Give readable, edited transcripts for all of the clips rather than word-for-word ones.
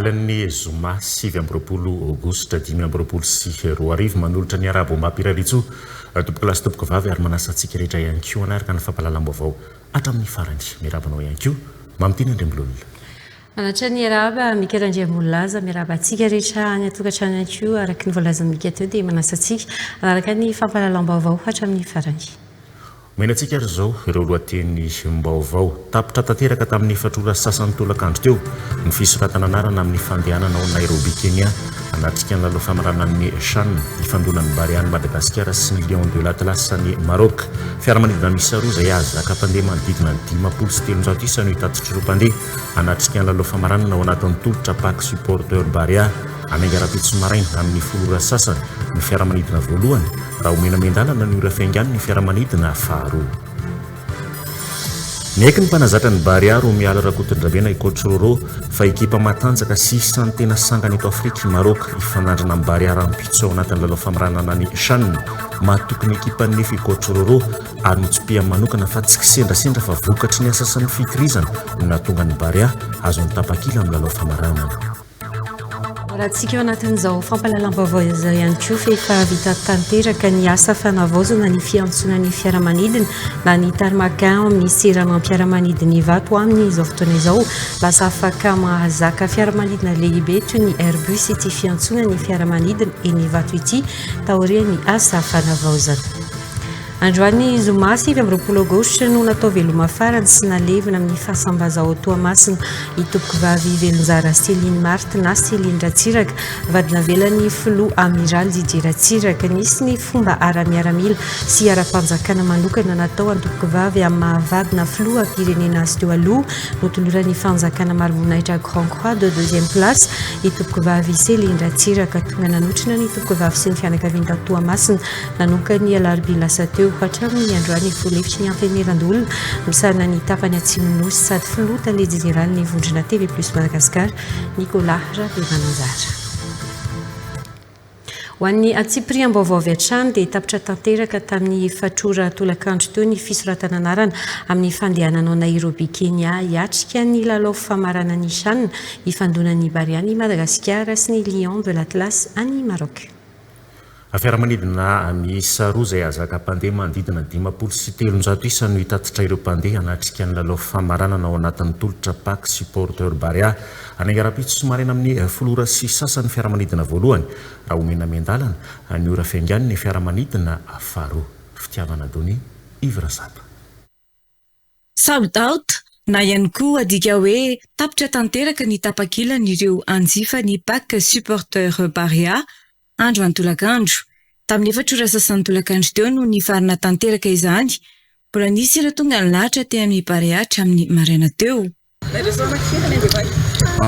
alalan'ny zoma 7 aogositra 5 manolotra ny arabo mampiraritso tompoko lasy tompoko vavy ary manasantsika rehetra ihany koa anaraka ny fampalalam-baovao hatramin'ny farany mirabanao ihany koa mamiteny andrembololona anatra ny araba mikarandriamolaza miraba atsika rehetra any atokantrano ihany koa araky ny voalazan'ny mika teo dia manasantsika araka ny fampalalam-baovao hatramin'ny farany menatsika ary zao ireo lohateny mbaovao tapitra tanteraka tamin'ny fatrora sasany tolakandro teo ny fisoratana anarana amin'ny fandehanana ao Nairobi Kenya anatrika ny lalao famaranan'ny CHAN ifandonan'ny Bariany Madagasikara sy ny Lion de l'Atlas ny Maroc fiaramanidina misy roa izay azaka mpandeha manodidina ny 500 isa no hitatitra ireo mpandeha anatrika ny lalao famaranana ao anatin'ny tolotra Pack Supporter Baria anaingarapitso maraina amin'ny folora sasany ny fiaramanidina voalohany raha omena mendalana ny ora fiaingany ny fiaramanidina faharoa Nek ny mpanazatra ny Baria ro miala rakotondrabena i coach Roro fa ekipa matanjaka sy isan'ny tena sangany eto Afrika i Maroc ifanandrana amin'ny Baria rampitso ao anatin'ny lalao famaranana ny CHAN mahatokony ekipa nefa i coach Roro ary notspia manokana fa tsy kisendrasendra fa vokatry ny asa sy ny fikirizana no nahatonga ny Baria azo ny tapakila amin'ny lalao famaranana raha tsika anatin'izao fampalalam-baovao izao ihany koa fa efa vita tanteraka ny asa fanavaozana ny fiantsonan'ny fiaramanidina na ny tarmakan amin'ny seran'ny fiaramanidina Ivato amin'izao fotoana izao lasa afaka mahazaka fiaramanidina lehibe toy ny Airbus ity fiantsonan'ny fiaramanidina eny Ivato ity taorian'ny asa fanavaozana Androany zoma 7 aogositra no natao veloma farany sy nalevina amin'ny fahasambaza Toamasina itopoko vavy velonjara Céline Marthe na Céline Ratsiraka vadina velany filoha amiral Didier Ratsiraka nisy ny fomba ara-miaramila sy ara-panjakana manokana natao antopoko vavy amin'ny mahavadina filoha pirenena azy teo aloha notoloran'ny fanjakana marim-boninahitra Grand Croix de 2e place itopoko vavy Céline Ratsiraka tonga nanotrina ny itopoko vavy sy ny fianakaviana Toamasina nanoka ny alarobia lasa teo hatramin'ny androany folefitry ny antenerandolona misarana ny tapany atsimon'osy sady filoha tale général ny vondrina TV plus Madagasikara Nicolas Rabevananjara ho an'ny atsipiriam-baovao avy hatrany dia tapitra tanteraka tamin'ny fatrora tolakandro teo ny fisoratana anarana amin'ny fandehanana ao Nairobi Kenya hiatrika ny lalao famarana ny CHAN ifandonan'ny Bariany Madagasikara sy ny Lion de l'Atlas any Maroc fiaramanidina miisa roa izay azaka mpandeha manodidina 503 isa no hitatitra ireo mpandeha anatrika ny lalao famaranana ao anatin'ny tolotra Pack Supporter Baria anaingarapitso somaraina amin'ny folora sy sasany fiaramanidina voalohany raha omena mendalana ny ora fiaingany ny fiaramanidina faharoa fitiavana dony Ivra Zapa sold out na ihany koa adika hoe tapitra tanteraka ny tapakilany anjifa ny Pack Supporter Baria andro antolakandro tamin'ny efatrora sasany tolakandro teo no ny farina tanteraka izany mbola nisy ireo tonga ny lahatra teo amin'ny Baria hatramin'ny maraina teo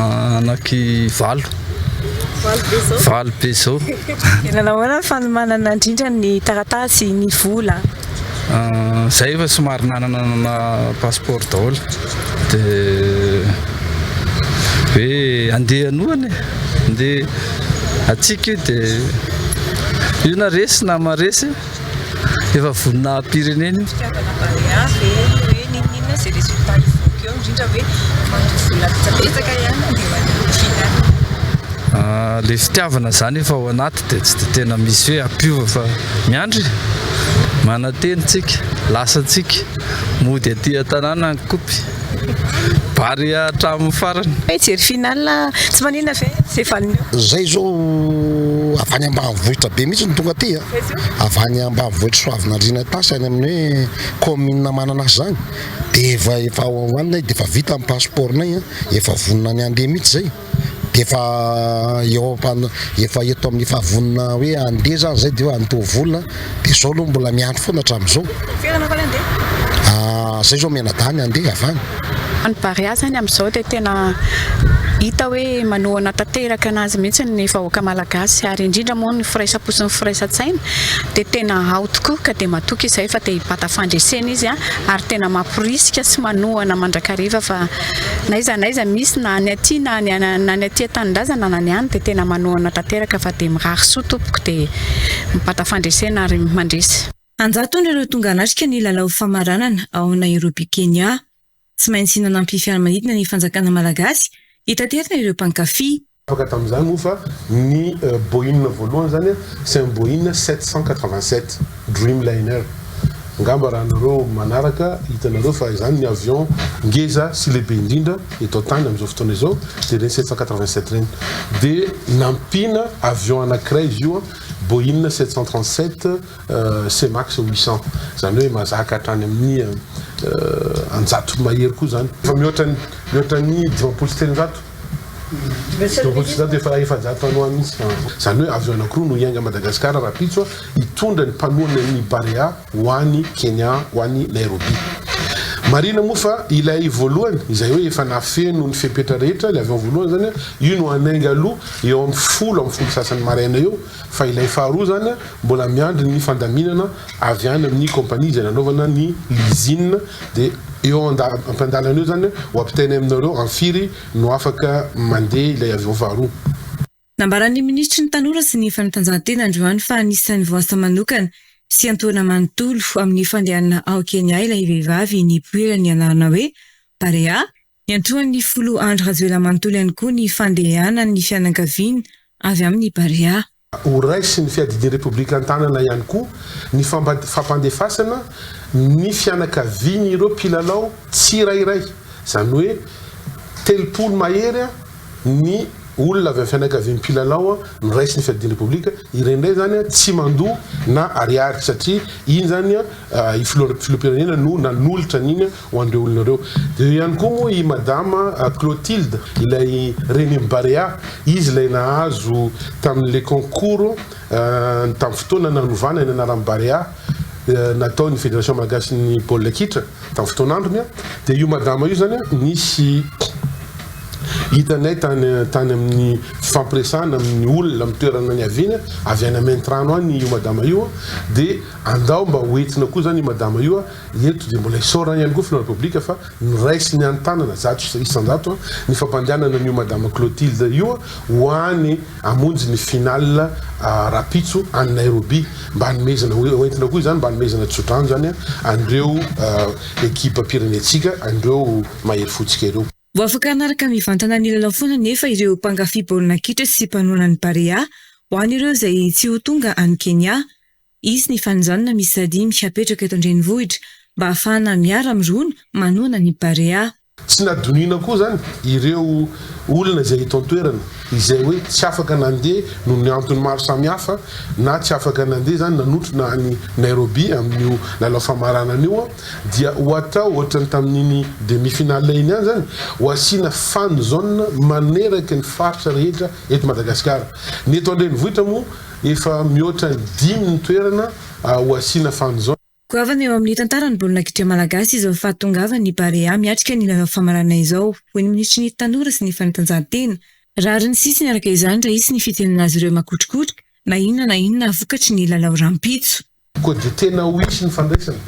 anaky valo be zao tena nahoana fanomanana indrindra ny taratasy ny vola zay efa somary nanana passeport daholo dia hoe andeha anohany andeha atsika io dia io na resy na maresy efa vonina pireneny le fitiavana zany efa ao anaty dia tsy dia tena misy hoe ampiova fa miandry manatenitsika lasantsika mody aty an-tanàna ny kopy Baria hatramin'ny farany jery final tsy manina fe zay zao avany ambanivohitra be mihitsy ny tonga aty avany ambanivohitra Soavinandriana tasy any amin'ny hoe commune manana azy zany dia efa ao hoanina dia efa vita amin'ny passeportnay efa vonina ny andeha mihitsy zay dia efa eto amin'ny fahavonina hoe andeha zany zay dia anto volona dia zao aloha mbola miandry foana hatramin'izao zay zao menadany andeha avany ny Baria zany amin'izao dia tena hita hoe manohana tanteraka anazy mihitsy ny vahoaka malagasy ary indrindra moa ny firaisampo sy ny firaisan-tsaina dia tena ao tokoa ka dia matoky izay fa dia hibata fandresena izy ary tena mampirisika sy manohana mandrakariva fa naiza misy na ny aty na ny aty an-tanindrazana na ny any dia tena manohana tanteraka fa dia mirary soa tompoko dia mibata fandresena ary mandresy anjato ireo tonga anatrika ny lalao famaranana ao Nairobi Kenya tsy maintsy nanampy fiaramanidina ny fanjakana malagasy hitaterina ireo mpankafy Tamin'izany moa fa ny Boeing voalohany zany c'est un Boeing 787 Dreamliner. Ngamba raha nareo manaraka hitanareo fa izany ny avion ngeza sy lehibe indrindra eto tany amin'izao fotoana izao dia reny 787 reny. Dia nampina avion anankiray izy io Boeing 737 C-Max 800 zany hoe mazaka hatrany amin'ny anjato mahery koa zany. Fa mihoatra ny 20 efa-jato mpanoa mihitsy zany hoe avion anankiroa no iainga Madagasikara raha pitso hitondra ny mpanoana ny Barea ho an'ny Kenya ho an'ny Nairobi. Marina moa fa ilay voalohany izay hoe efa nafeno ny fepetra rehetra ilay avion voalohany zany io no anainga aloha eo amin'ny folo sasany maraina eo fa ilay faharoa zany mbola miandry ny fandaminana avy any amin'ny kompania izay nanaovana ny Lizine dia eo am-pandalana eo zany ho ampitaina aminareo amfiry no afaka mandeha ilay avion faharoa. Nambaran'ny ministry ny tanora sy ny fanatanjahantena androany fa anisan'ny voasa manokana sy Antoana Manontolo amin'ny fandehanana ao Kenya ilay vehivavy ny poera ny anarana hoe Barea, niantoan'ny folo Andry Rajoelina Manontolo ihany koa ny fandehana ny fianakaviany avy amin'ny Barea. Ho raisy ny fiadian'ny Repoblika Antanana ihany koa ny fampandefasana ny fianakaviany ireo mpilalao tsirairay zany hoe telopolo mahery ny olona avy amin'ny fianakaviany mpilalao no raisy ny fiadian'ny Repoblika irendray zany tsy mandoa na ariary satria iny zany i filoham-pirenena no nanolotra an'iny ho an'ireo olona ireo. Dia ihany koa moa i madama Clotilde ilay reny Barea izy ilay nahazo tamin'le concours tamin'ny fotoana nanovana ny anaran'ny Barea natao ny fédération malagasy ny baolina kitra tamin'ny fotoan'androny dia io madama io zany nisy hitanay tany amin'ny fampiresahana amin'ny olona mitoerana ny aviana avy any Maintrano any io madama io dia andao mba hoentina koa zany io madama io eto dia mbola isorana ihany koa filoha Repoblika fa niraisy ny antanana isan-jato ny fampandehanana n'io madama Clotilde io ho any amonjy ny finale rapitso any Nairobi mba hanomezana hoentina koa zany mba hanomezana tsodrano zany andreo ekipa pirenetsika andreo mahery fotsika ireo. Voafaka anaraka mivantana ny lalao foana nefa ireo mpangafy baolina kitra sy mpanoana ny Barea ho an'ireo izay tsy ho tonga any Kenya. Izy ny fanjanona misy sadimy hapetraka eto an-drenivohitra mba ahafahana miara mirona manoana ny Barea. Tsy nadonina koa zany ireo olona izay eto an-toerana izay hoe tsy afaka nandeha no ny antony maro samihafa na tsy afaka nandeha zany nanotrona any Nairobi amin'io lalao famaranana io dia ho atao ohatrany tamin'iny demi-finale iny ihany zany ho asiana fan zone maneraka ny faritra rehetra eto Madagasikara. Ny eto an-drenivohitra moa efa mihoatra 10 ny toerana ho asiana fan zone. Koa avy eo amin'ny tantarany baolina kitra malagasy izao fahatongavany ny Barea miatrika ny lalao famarana izao ho ny ministry ny tanora sy ny fanatanjahantena. Raha ny sisiny araka izany raha isy ny fitenena azy ireo makotrokotroka na inona vokatry ny lalao rampitso. Koa dia tena ho isy ny fandraisana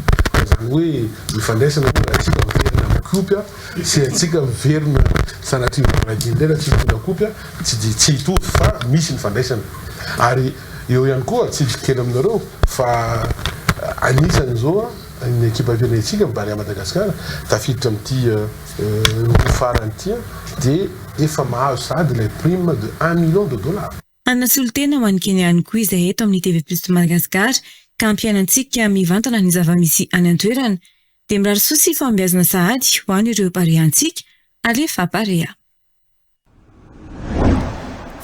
zany hoe ny fandraisana raha tsika miverina amin'ny kopy sy atsika miverina sanatria radindrena tsy mitondra kopy tsy hitovy fa misy ny fandraisana ary eo ihany koa tsitsy kely aminareo fa anisany zao ny ekipa pirenetsika Barea Madagasikara tafiditra amin'ity farany ity dia efa mahazo sady ilay prime de $1 million. Anasolo-tena ho an'ny Kenya ihany koa izay eto amin'ny TV+ Madagasikara ka ampianantsika mivantana ny zava-misy any an-toerana dia mirary soa sy fahombiazana sahady ho an'ireo Bareantsika alefa Barea.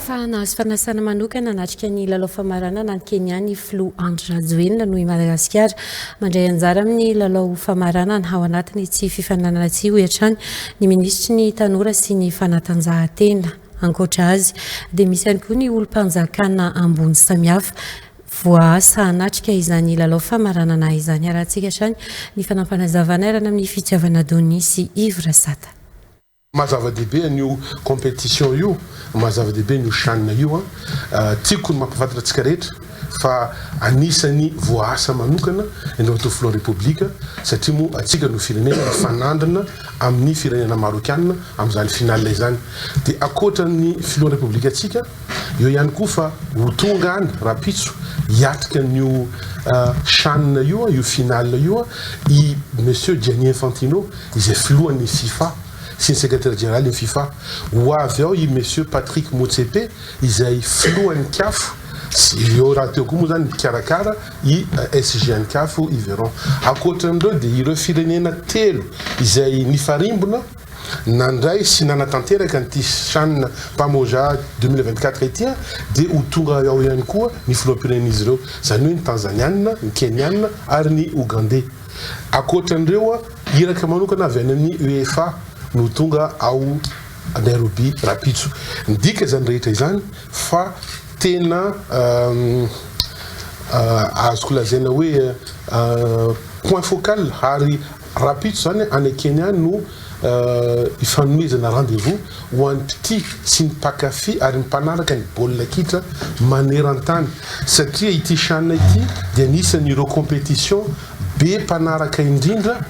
Fa nahazo fanasana manokana natrika ny lalao famaranana ny Kenya ny filoha Andry Rajoelina noho i Madagasikara mandray anjara amin'ny lalao famaranana ao anatiny tsy fifananana tsy ho hatrany ny ministry ny tanora sy ny fanatanjahantena ankoatra azy dia misy ihany koa ny olom-panjakana ambony samihafa voaasa hanatrika izany lalao famaranana izany arahantsika hatrany ny fanampanazavana arana amin'ny fitiavana Dony sy Ivra Sata. Mazava-dehibe an'io compétition io mazava-dehibe an'io chanina io tiako ny mampafantatra antsika rehetra fa anisany voaasa manokana indreo filoha Repoblika satria moa atsika no firenena fanandrina amin'ny firenena marokianina amin'izany finale izany dia akoatra ny filoha Repoblika atsika eo ihany koa fa ho tonga any rapitso hiatrika n'io chanina io finale io i monsieur Gianni Infantino izay filohan'ny FIFA sy ny secrétaire général ny FIFA ho avy ao I monsieur Patrick Motsepe izay filohan'ny CAF eo raha teo koa moa zany mikarakara I SGN-CAF Iveron akoatran'ireo dia ireo firenena telo izay nifarimbona nandray sy nanatanteraka nyty CHAN Pamoja 2024 ety dia ho tonga ao ihany koa ny filoham-pirenena izy ireo zany hoe ny Tanzaniana, ny Keniana ary ny Ougandais akoatran'ireo iraka manokana avy any amin'ny UEFA no tonga ao Nairobi Rapitso ndika zany rehetra izany fa tena azoko lazaina hoe point focal ary Rapitso zany any Kenya no ifanomezana rendez-vous ho an'ny piti sy ny mpakafy ary ny mpanaraka ny baolina kitra maneran-tany satria ity CHAN ity dia anisan'ireo compétition be mpanaraka indrindra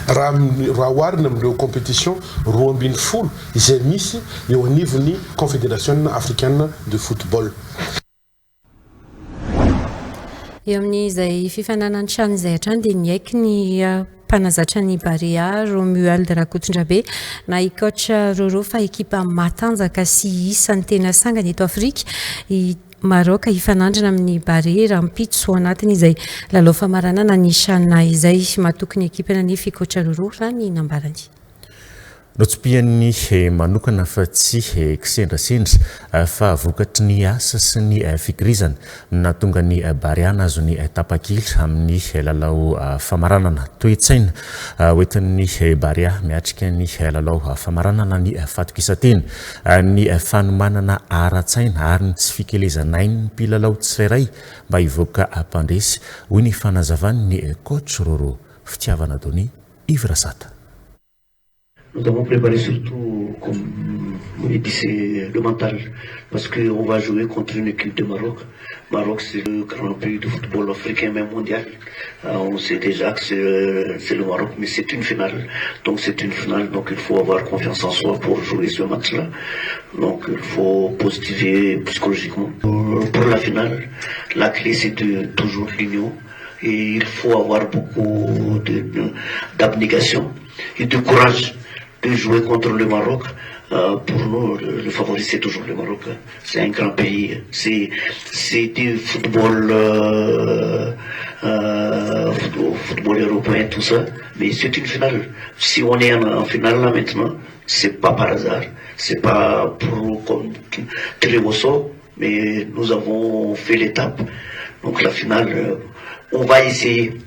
raha oharina amin'ireo compétition 20 izay misy eo anivon'ny Confédération africaine de football. Eo amin'izay fifananany CHAN izay hatrany dia niaiky ny mpanazatra ny Barea Romuald Rakotondраbe na I coach Roro fa ekipa matanjaka sy isan'ny tena sangany eto Afrika I Maroc ifanandrana amin'ny Barea Rampitso ao anatin'izay lalao famaranana ny CHAN izay matokony ekipana ny coach Roro raha ny nambarany. Notsopian'ny manokana fa tsy kisendrasendra fa vokatry ny asa sy ny fikirizana natonga ny Barea nazo ny tapakely amin'ny lalao famaranana toe-tsaina hoentin'ny Barea miatrika ny lalao famaranana ny fatokisatena ny fanomanana ara-tsaina ary ny tsy fikelezanainy ny mpilalao tsirairay mba hivoaka mpandresy hoy ny fanazavany ny coach Roro fitiavana Dony Ivrasata. Nous avons préparé surtout, comme on dit, c'est le mental, parce qu'on va jouer contre une équipe de Maroc. Maroc, c'est le grand pays de football africain, même mondial. On sait déjà que c'est le Maroc, mais c'est une finale. Donc c'est une finale, donc il faut avoir confiance en soi pour jouer ce match-là. Donc il faut positiver psychologiquement. Pour la finale, la clé c'est toujours l'union. Et il faut avoir beaucoup d'abnégation et de courage de jouer contre le Maroc. Pour nous, le favori, c'est toujours le Maroc. C'est un grand pays. C'est du football, football européen, tout ça. Mais c'est une finale. Si on est en finale là maintenant, c'est pas par hasard. C'est pas pour comme tirer au sort, mais nous avons fait l'étape. Donc la finale, on va essayer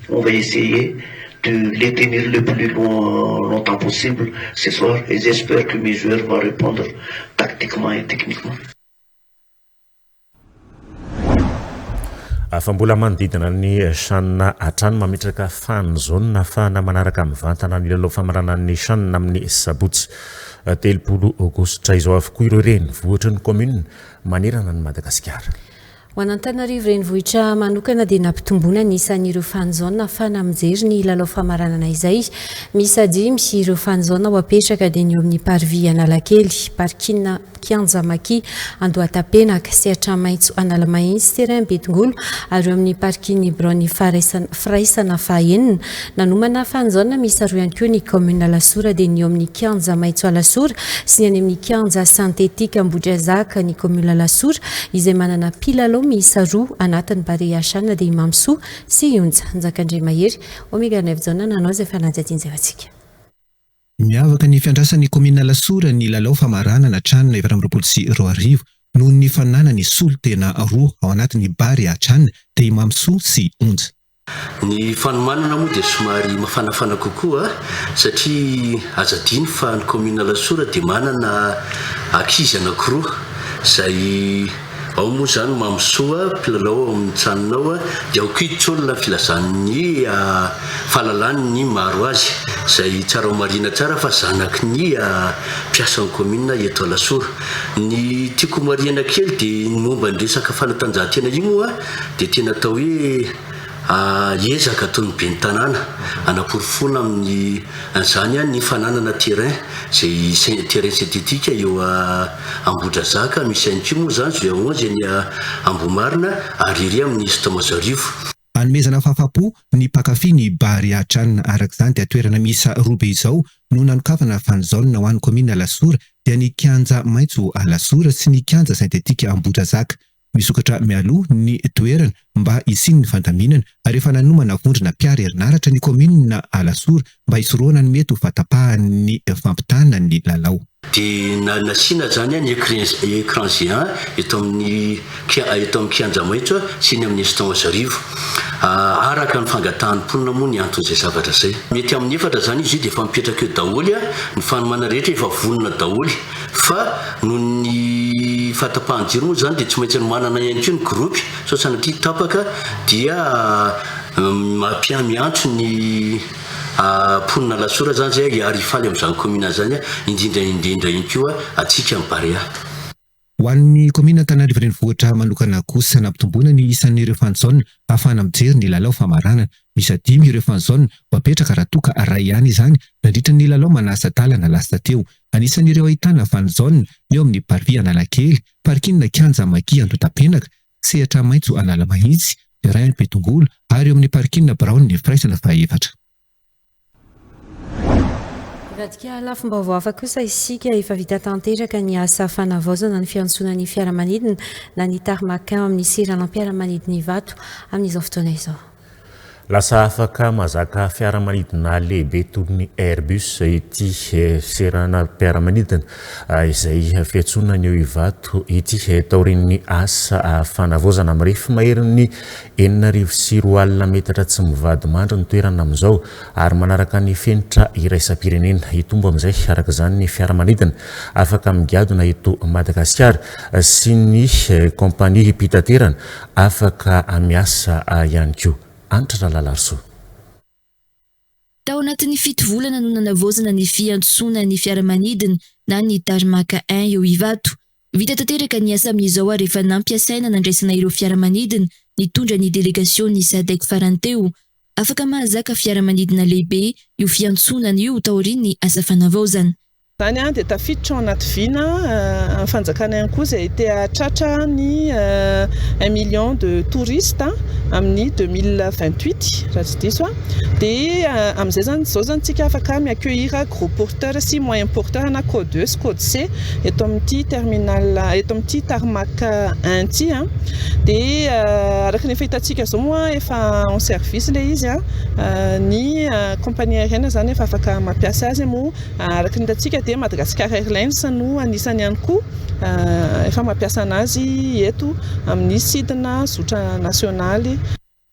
de les tenir le plus longtemps possible ce soir et j'espère que mes joueurs vont répondre tactiquement et techniquement. Fa mbola manodidina ny CHAN hatrany mametraka fan zone fa na manaraka mivantana ny lalao famaranan'ny CHAN amin'ny sabotsy 3 aogositra izao avokoa ireo renivohitra ny commune manerana ny Madagasikara. Ho an'Antananarivo renivohitra manokana dia nampitomboana ny isan'ireo fanzona fa namijery ny lalao famaranana izay misy 5 ireo fanzona ho apetraka dia ny eo amin'ny parvis Analakely, parkina Kianja Maki, Andohatapenaka sy Atramaitso Analamahintsy terrain Betongolo ary eo amin'ny parkiny Brony Firaisana fahaenina nanomana fanzona misy aroa ihany koa ny commune Lasora dia ny eo amin'ny Kianja Maitso Lasora sy ny any amin'ny Kianja Santetika Ambodrazaka ny commune Lasora izay manana pilalao miisa roa anatin'ny Barea CHAN dia Imamsoa sy Onja Njakandre Mahery Omega 9 zone nanao izay fanajatian'izay atsika. Miavaka ny fiandrasan'ny commune Lasora ny lalao famaranana CHAN 2024 noho ny fananany solotena roa ao anatin'ny Barea CHAN dia Imamsoa sy Onja. Ny fanomanana moa dia somary mafanafana kokoa satria azadiny fa ny commune Lasora dia manana ankizy anankiroa izay ao moa zany Mamsoa mpilalao amin'ny tranonao dia ao koa olona filazan'ny fahalalany ny maro azy izay tsara marina tsara fa zanaky ny mpiasan'ny commune eto Lasora. Ny tiako marina kely dia momba ny resaka fanatanjahantena io moa dia tena atao hoe ezaka ataon'ny be ny tanàna anaporofona amin'ny an'izany ny fananana terrain zay terrain synthétique eo Ambodrazaka misy an'io moa zany zay 11 ny Ambomarina ary ery amin'ny Istomazarivo. Hanomezana fahafapo ny mpakafy ny bary atranina arak'izany dia toerana misa robe izao no nanokafana fanizanona ho an'ny komina Lasora dia ny kianja maitso a Lasora sy ny kianja sentetika Ambodrazaka. Misokatra mialoha ny toerana mba hisiny ny fandaminana ary efa nanomana vondrona mpiara herinaratra ny komina Lasora mba hisoroana ny mety ho fatapahany fampitana ny lalao. Dia nasiana zany ny écran géant eto amin'ny kianja maitso sy ny amin'ny Estance Rivo araka ny fangatahany mponina moa ny anton'izay zavatra zay. Mety amin'ny efatra zany izy dia efa mipetraka eo daholy ny fanomana rehetra efa vonona daholy fa noho ny fatapahan-jiro moa zany dia tsy maintsy manana ihany koa ny gropy sao sanatria tapaka dia miantso ny mponina Lasora zany zay ary faly amin'izany komina zany indrindra ihany koa atsika amin'ny Barea. Ho an'ny komina Antananarivo renivohitra manokana kosa nampitomboana ny isan'ireo fanjaona ahafahana mijery ny lalao famaranana. Misy 5 ireo fanjaona vapetraka raha toa ka ray ihany izany nandritra ny lalao manasa-dalana lasa teo. Anisan'ireo ahitana fanjaona eo amin'ny parvy Analakely, parkinina kianja Maki Andotapenaka, sehatra maitso Analamahitsy, ray any Betongolo ary eo amin'ny parkinina Brown ny firaisana fahaefatra. Radika lafim-baovao hafa kosa isika efa vita tanteraka ny asa fanavaozana ny fiantsonan'ny fiaramanidina na ny tarmacan amin'ny sirana mpiaramanidina Ivato amin'izao fotoana izao. Lasa afaka mazaka fiaramanidina lehibe toy ny Airbus ity sirana mpiaramanidina izay fiantsonana eo Ivato ity taorin'ny asa fanavaozana amin'ny refy maherin'ny 9,4 metatra tsy mivady mandry ny toerana amin'izao ary manaraka ny fenitra iraisam-pirenena hitombo amin'izay araka izany ny fiaramanidina afaka migadona eto Madagasikara sy ny kompania mpitaterana afaka miasa ihany koa. Antra Lalarso. Tao anatin'ny 7 volana no nanavaozana ny fiantsonana ny fiaramanidina na ny tarmaca 1 eo Ivato. Vita tanteraka ny asa amin'izao ary efa nampiasaina nandraisana ireo fiaramanidina nitondra ny delegasion ny SADC farany teo. Afaka mahazaka fiaramanidina lehibe io fiantsonana io taorin'ny asa fanavaozana. Zany dia tafiditra ao anaty vina amin'ny fanjakana ihany koa izay te hahatratra ny 1 million de touristes amin'ny 2028 raha tsy diso dia amin'izay zany zao zany tsika afaka mi-accueillir gros porteur sy moyen porteur na code 2 sy code C eto amin'ity terminal eto amin'ity tarmaca 1 ity dia araka ny fahitantsika zao moa efa en service le izy ny compagnie aérienne zany efa afaka mampiasa azy moa araka ny hitantsika dia Madagascar Airlines no anisany ihany koa efa mampiasa anazy eto amin'ny sidina zotra nasionaly.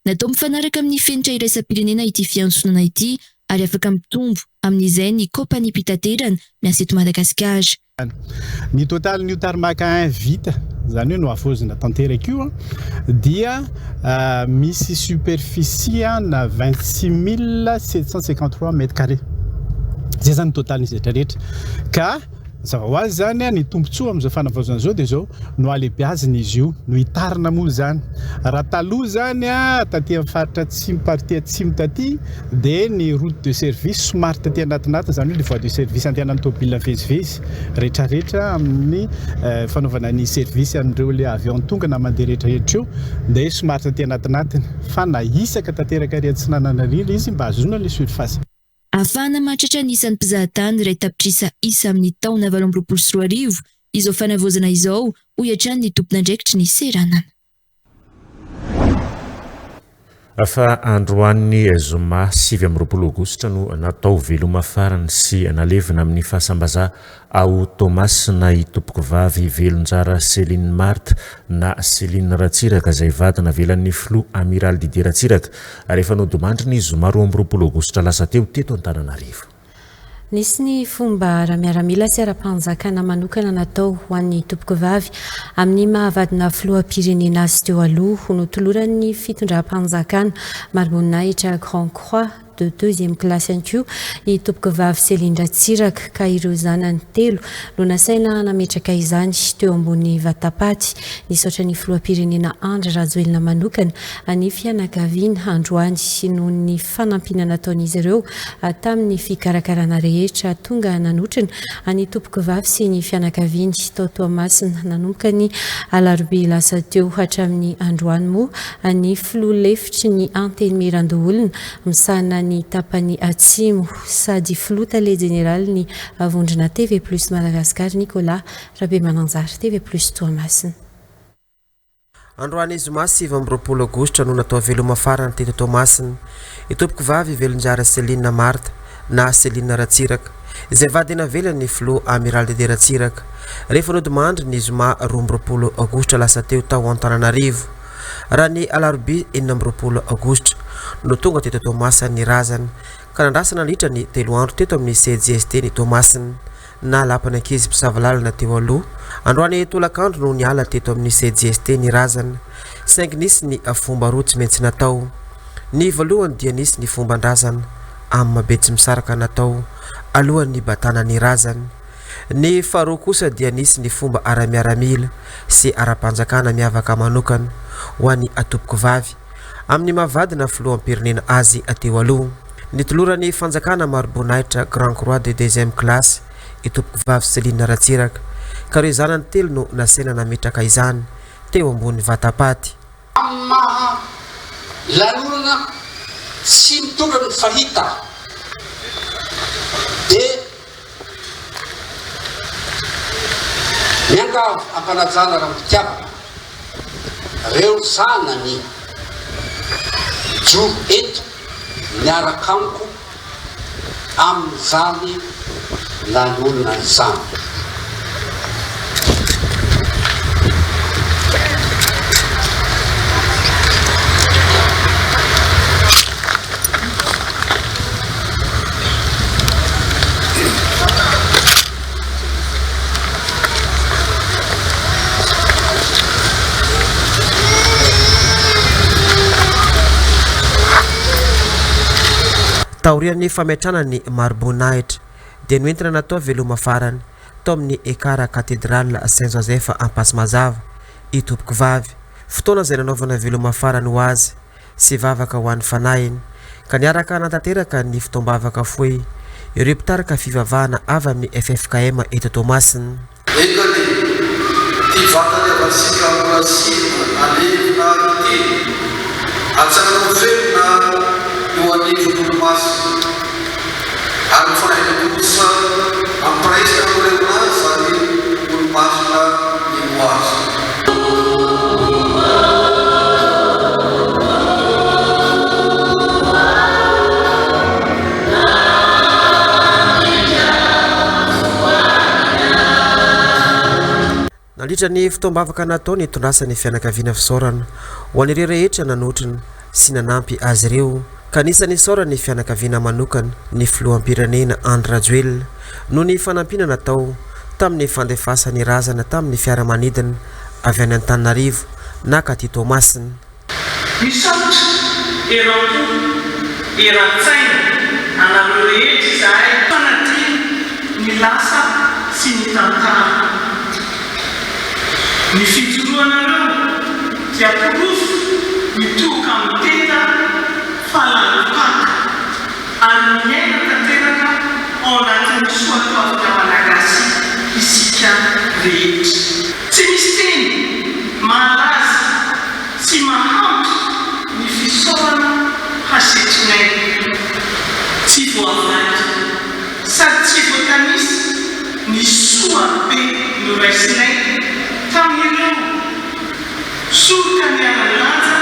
Natao mifanaraka amin'ny fenitra iraisam-pirenena ity fiantsonana ity ary afaka mitombo amin'izay ny kompania mpitaterana miasa eto Madagasikara. Ny total ny tarmaca 1 vita zany hoe no afozina tanteraka io dia misy superficie na 26 753 mètres carrés. Zay zany total ny zetra rehetra ka zao azy zany ny tombontsoa amin'izao fanavaozana zao dia zao no alehibiazina izy io no hitarina moa zany raha taloha zany taty amin'ny faritra atsimo partie atsimo taty dia ny route de service somary taty anatinaty zany hoe le voie de service andehanan'ny tômôbila mivezivezy rehetrarehetra amin'ny fanaovana ny service amin'ireo le avion tonga na mandeha rehetrarehetra io dia somary taty anatinatiny fa na isaka tanteraka ary Antsinananarivo izy mba azona le surface. Afana mahatratra ny isan'ny mpizahatany iray tapitrisa isa amin'ny taona 2024 izao fanavaozana izao ho iatrany ny tompon'andraikitry ny seranana. Fa androany zoma 7 Aogositra no natao veloma farany sy nalevina amin'ny fahasambaza ao Thomas na itopoko vavy velonjara Céline Marthe na Céline Ratsiraka izay vadina velan'ny flo amiral Didier Ratsiraka rehefa nodimandry ny zoma 12 Aogositra lasa teo teto Antananarivo. Nisy ny fomba miaramila sy ara-panjakana manokana natao ho an'ny tompoko vavy amin'ny mahavadina filoham-pirenena azy teo aloha no toloran'ny fitondram-panjakana marbonahitra Grand Croix de deuxième classe ihany koa i tompoko vavy Selindra Tsiraka ka ireo zanany telo no nasaina nametraka izany teo ambony vatapaty nisaotra ny filoham-pirenena Andry Rajoelina manokana any fianakaviana androany noho ny fanampina nataon'izy ireo tamin'ny fikarakarana rehetra tonga nanotrana any tompoko vavy sy ny fianakaviany tao Toamasina nanomboka ny alarobia lasa teo hatramin'ny androany moa any filoha lefitry ny anteny mirandoolona misahana ny tapany atsimo sady filota le général ny vondrona TV Plus Madagascar Nicolas Rabe Mananjary TV Plus Toamasina. Androany zoma 7 Aogositra no natao veloma farany teto Toamasina itompoko vavy velonjara Céline Martha na Céline Ratsiraka izay vady navelany ny filoha amiral de Ratsiraka rehefa nodimandry ny zoma 12 Aogositra lasa teo tao Antananarivo raha ny alarobia 9 Aogositra no tonga teto Toamasina ny razana ka nandrasana litra ny 3 andro teto amin'ny CGST ny Toamasina na lapana ankizy mpisavalalana teo aloha androany tolakandro no niala teto amin'ny CGST ny razana saingy nisy ny fomba roa tsy maintsy natao ny voalohany dia nisy ny fomban-drazana amin'ny mabetsy misaraka natao alohan'ny batana ny razana ny faharoa kosa dia nisy ny fomba ara-miaramila sy ara-panjakana miavaka manokana ho an'ny atompoko vavy amin'ny mahavadina filoham-pirenena azy ateo aloha ny toloran'ny fanjakana Marbonahitra Grand Croix de deuxième classe itompoko vavy Céline Ratsiraka ka ireo zanany telo no nasaina nametraka izany teo ambony vatapaty maha lalorana sy mitondra ny fahita dia miangavo ampanajana raha mpitiavana reo zanany joro eto miaraka amiko amin'izany lanonana izany taorian'ny fametrahana Marbonahitra dia noentina natao veloma farany tao amin'ny ekara cathédrale Saint-Joseph Ampasymazava itompoko vavy fotoana izay nanaovana veloma farany ho azy sy vavaka ho an'ny fanahiny ka niaraka natanteraka ny fitombavaka foy ireo mpitarika fivavahana avy amin'ny FFKM eto Toamasina ekany ty vatany avasika amorasina alevina ty atsarana velona eo an'ivy Toamasina ary mifanahina ampiresaka amoreo azy zany olomasina ino azy nalitra ny fitombavaka natao ny tondrasan'ny fianakaviana fisaorana ho an'ireo rehetra nanotrina sy nanampy azy ireo ka nisan'ny saorany fianakaviana manokana ny filoham-pirenena Andry Rajoelina no ny fanampina natao tamin'ny fandefasany razana tamin'ny fiaramanidina avy any Antananarivo na katy Toamasina misaotra eranko eran-tsaina anareo rehetra izahay fanadiny ny lasa sy ny tantara ny fitoroanareo dia porofo mitoka miteta falanipaka ary miaina tanteraka ao anatin'ny soatoavaka malagasy isika rehetra tsy misy teny malaza sy mahampy ny fisaorana hasetrinay tsy voavaky sady tsy voatanisy ny soa be noraisinay tamin'ireo soroka ny alalanja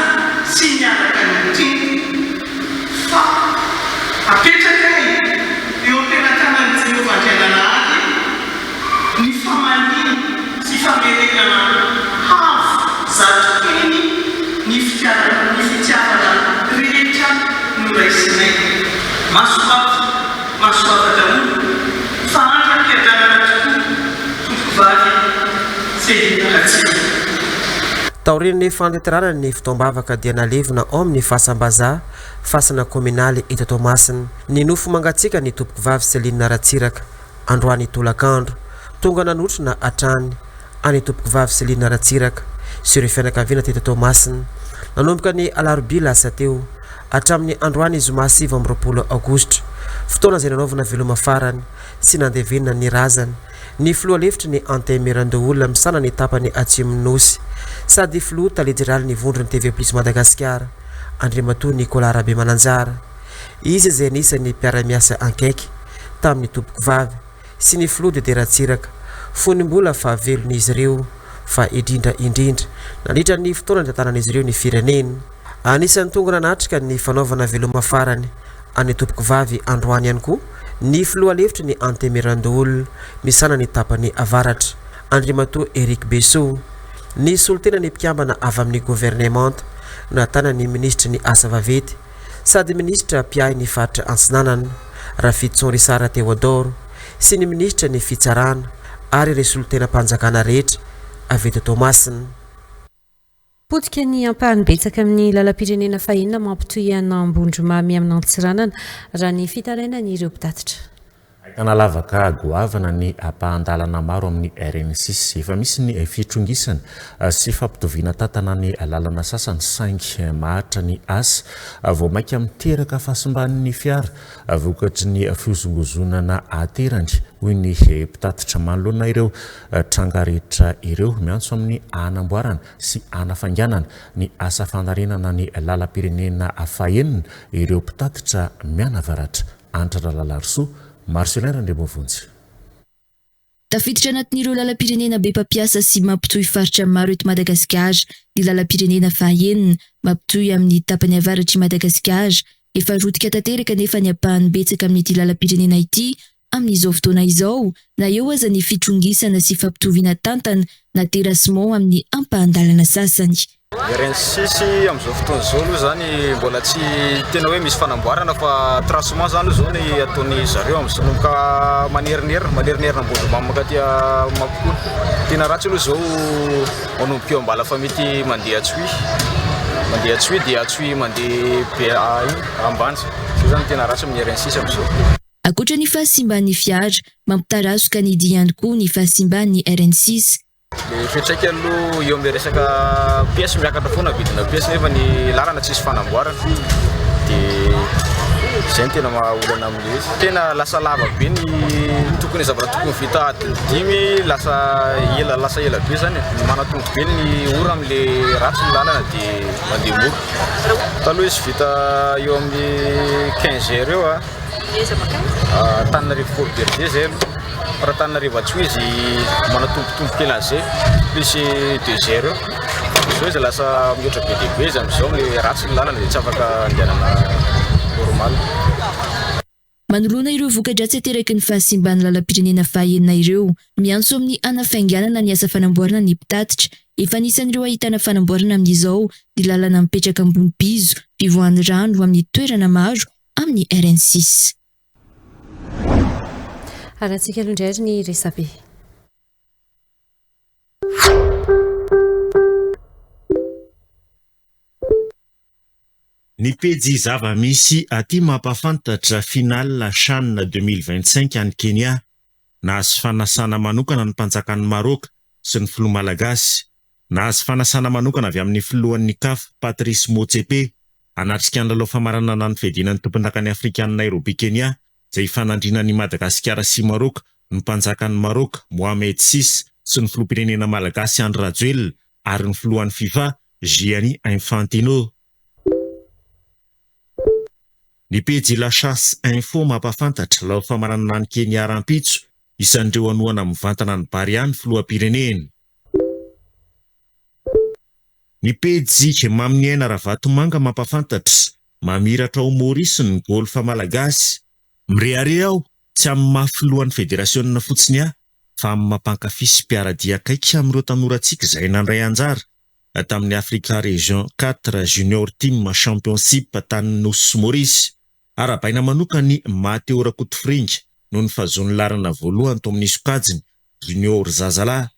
sy miaraka ny teny fa apetrakay eo ampianakanany Jehovah Andriananahary ny famaniny sy famerenana havo zato teny ny fitiavana rehetra noraisinay masoava daholo fa andra-piadanana tokoa tompoko vavy Céline Ratsiraka taoriny fandetirana ny fitoambavaka dia nalevina ao amin'ny fahasambaza fasana kominaly eto Tomasina ny nofo mangatsika ny tompoko vavy Selinina Ratsiraka androany tolakandro tonga nanotrona atrany any tompoko vavy Selinina Ratsiraka sy ireo fianakaviana teto Tomasina nanomboka ny alarobia lasa teo hatramin'ny androany zoma 7 aogositra fotoana izay nanaovana veloma farany sy nandevenina ny razany ny filoha lefitry ny Antemirandoola misana ny tapany Atsimon'Nosy sady filoha taledirali ny vondrony TV Plus Madagasikara Andriamatoa Nicolas Rabe Mananjara izy izay anisan'ny mpiara-miasa ankaiky tamin'ny tompoko vavy sy ny filoha de Ratsiraka fony mbola fa velon'izy ireo fa indrindra nandritra ny fotoana tanan'izy ireo ny fireneny anisan'ny tonga nanatrika ny fanaovana veloma farany any tompoko vavy androany ihany koa ny filoha lefitry ny Antemirandoola misana ny tapany avaratra Andriamatoa Eric Besso ny solotena ny mpikambana avy amin'ny gouvernement natana ny ministra ny asa vavety sady ministra piahy ny faritra Antsinanana Rafitson Risara Teodoro sy ny ministra ny fitsarana ary ireo solotena mpanjakana rehetra avy eto Tomasina. Potika ny ampahany betsaka amin'ny lalam-pirenena fahenina mampitohy Ambondromamy amin'ny Antsiranana raha ny fitarainana ireo mpitatitra. Ahitana lavaka goavana ny ampahandalana maro amin'ny RN6 efa misy ny fitrongisana sy fampitoviana tantana ny lalana sasany 5 Maharitra ny asa vao maika miteraka fahasimban'ny fiara vokatry ny fiozongozonana aterany hoy ny mpitatitra manoloana ireo tranga rehetra ireo miantso amin'ny anamboarana sy anafanganana ny asa fandarenana ny lalam-pirenena fahenina ireo mpitatitra mianavaratra Antra Lalaroso Marcelin Randebovonjy. Tafiditra anatin'ireo lalam-pirenena be mpampiasa sy mampitohy faritra maro eto Madagasikara ny lalam-pirenena fahenina mampitohy amin'ny tapany avaratry Madagasikara efa rotika tanteraka nefa ny ampahany betsaka amin'ity lalam-pirenena ity amin'izao fotoana izao na eo aza ny fitrongisana sy fampitoviana tantana na terasement amin'ny ampahandalana sasany. RN6 am'izao fotoana izao aloha zany mbola tsy tena hoe misy fanamboarana fa tracement zany zao ny ataony zareo amin'izao nomboka manerinерina Ambondromamy makaty Makolo tena ratsy aloha zao manomboka eo ambala fa mety mandeha Tsoy dia Tsoy mandeha be ambanja zay zany tena ratsy amin'ny RN6 amin'izao. Akoatra ny fahasimban'ny fiara mampitarasoka ny dia ihany koa ny fahasimban'ny RN6. Le fiantraika aloha eo amin'ny resaka pièce miakatra foana vidina pièce nefa ny lalana tsisy fanamboarana dia zay tena mahaolana amin'ilay izy tena lasa lava be ny tokony zavatra tokony vita adiny 5 lasa ela be zany manatombo be ny ora amin'le ratsy ny lalana dia mandeha mora taloha izy vita eo amin'ny 15 heures eo Tananarivo Fort Berger zay raha Tananarivo Tsoy izy manatombotombo kely an'izay plus 2 heures eo izy lasa mihoatra be dia be izy amin'izao amin'ny ratsy ny lalana dia tsy afaka andehanana normal. Manoloana ireo voka-dratsy ateraky ny fahasimbany lalam-pirenena fahenina ireo miantso amin'ny anafainganana ny asa fanamboarana ny mpitatitra efa anisan'ireo ahitana fanamboarana amin'izao ny lalana mipetraka ambony pizo fivoahan'ny rano amin'ny toerana maro amin'ny RN6. Aratsika aloha ny resabe. Ny pejy zava-misy aty mampafantatra finale CHAN 2025 any Kenya nahazo fanasana manokana ny mpanjakan'ny Maroc sy ny filoha malagasy nahazo fanasana manokana avy amin'ny filohan'ny CAF Patrice Motsepe anatrika ny lalao famaranana ny fedinan'ny tompon'akany Afrikanina Nairobi Kenya izay fanandrinan'ny Madagasikara sy Maroc ny mpanjakan'ny Maroc Mohamed VI sy ny filoham-pirenena malagasy Andry Rajoelina ary ny filohan'ny FIFA Gianni Infantino. Ny pejy La Chasse Info mampafantatra lao famaranana ny Kenya rampitso isan'ireo anohana mivantana ny Bariany filoham-pirenena. Ny pejy Mamniaina Ravatomanga mampafantatra mamiratra ao Maurice ny golfa malagasy. Mirehare aho tsy amin'ny mahafilohan'ny federasiona fotsiny fa amin'ny mampankafisy mpiaradia akaiky amin'ireo tanorantsika izay nandray anjara tamin'ny Africa Region 4 Junior Team Championship tany Nosy Maurice. Arabaina manoka ny Mateo Rakotofringa no ny fahazony larana voalohany to amin'ny sokajiny Junior Zazala.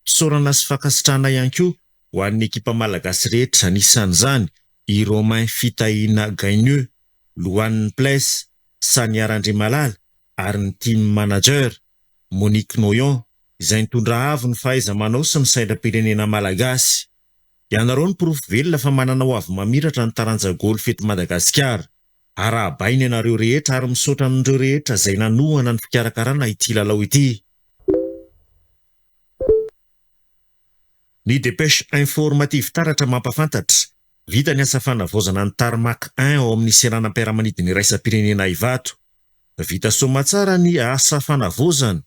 Pisaorana sy fakasitrana ihany koa ho an'ny ekipa malagasy rehetra nisan'izany i Romain Fitaina Gagneux, Loanne Pless, Sany Arandrimalala ary ny team manager Monique Noyon izay nitondra avo ny fahaiza-manao sy ny sainam-pirenena malagasy. Ianareo ny porofo velona fa manana ho avy mamiratra ny taranja golf eto Madagasikara. Arahabainy ianareo rehetra ary misaotra amin'ireo rehetra izay nanohana ny fikarakarana ity lalao ity. Ny dépêche informative taratra mampafantatra vita ny asa fanavaozana ny tarmac 1 ao amin'ny seranam-piaramanidina iraisam-pirenena Ivato. Vita somatsara ny asa fanavaozana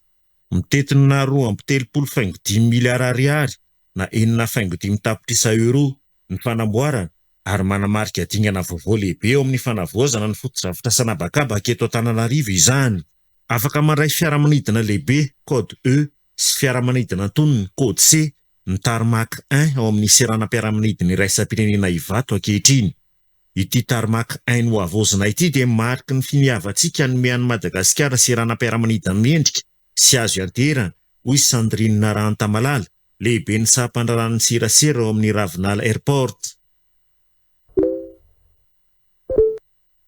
mitetina 2.5 miliara ariary na 4.5 tapitrisa euro ny fanamboarana ary manamarika dingana vaovao lehibe eo amin'ny fanavaozana ny foto-javatra sanabakabaka eto Antananarivo izany. Afaka mandray fiaramanidina lehibe code E sy fiaramanidina antonony code C ny tarmac 1 ao amin'ny seranam-piaramanidina iraisam-pirenena Ivato ankehitriny. Ity tarmac 1 no avaozana ity dia mariky ny finiavantsika ny mehan'ny Madagasikara seranam-piaramanidina mendrika sy azo ianterana hoy Sandrine Narantamalala, lehibe ny sahampandraran'ny serasera ao amin'ny Ravinala Airport.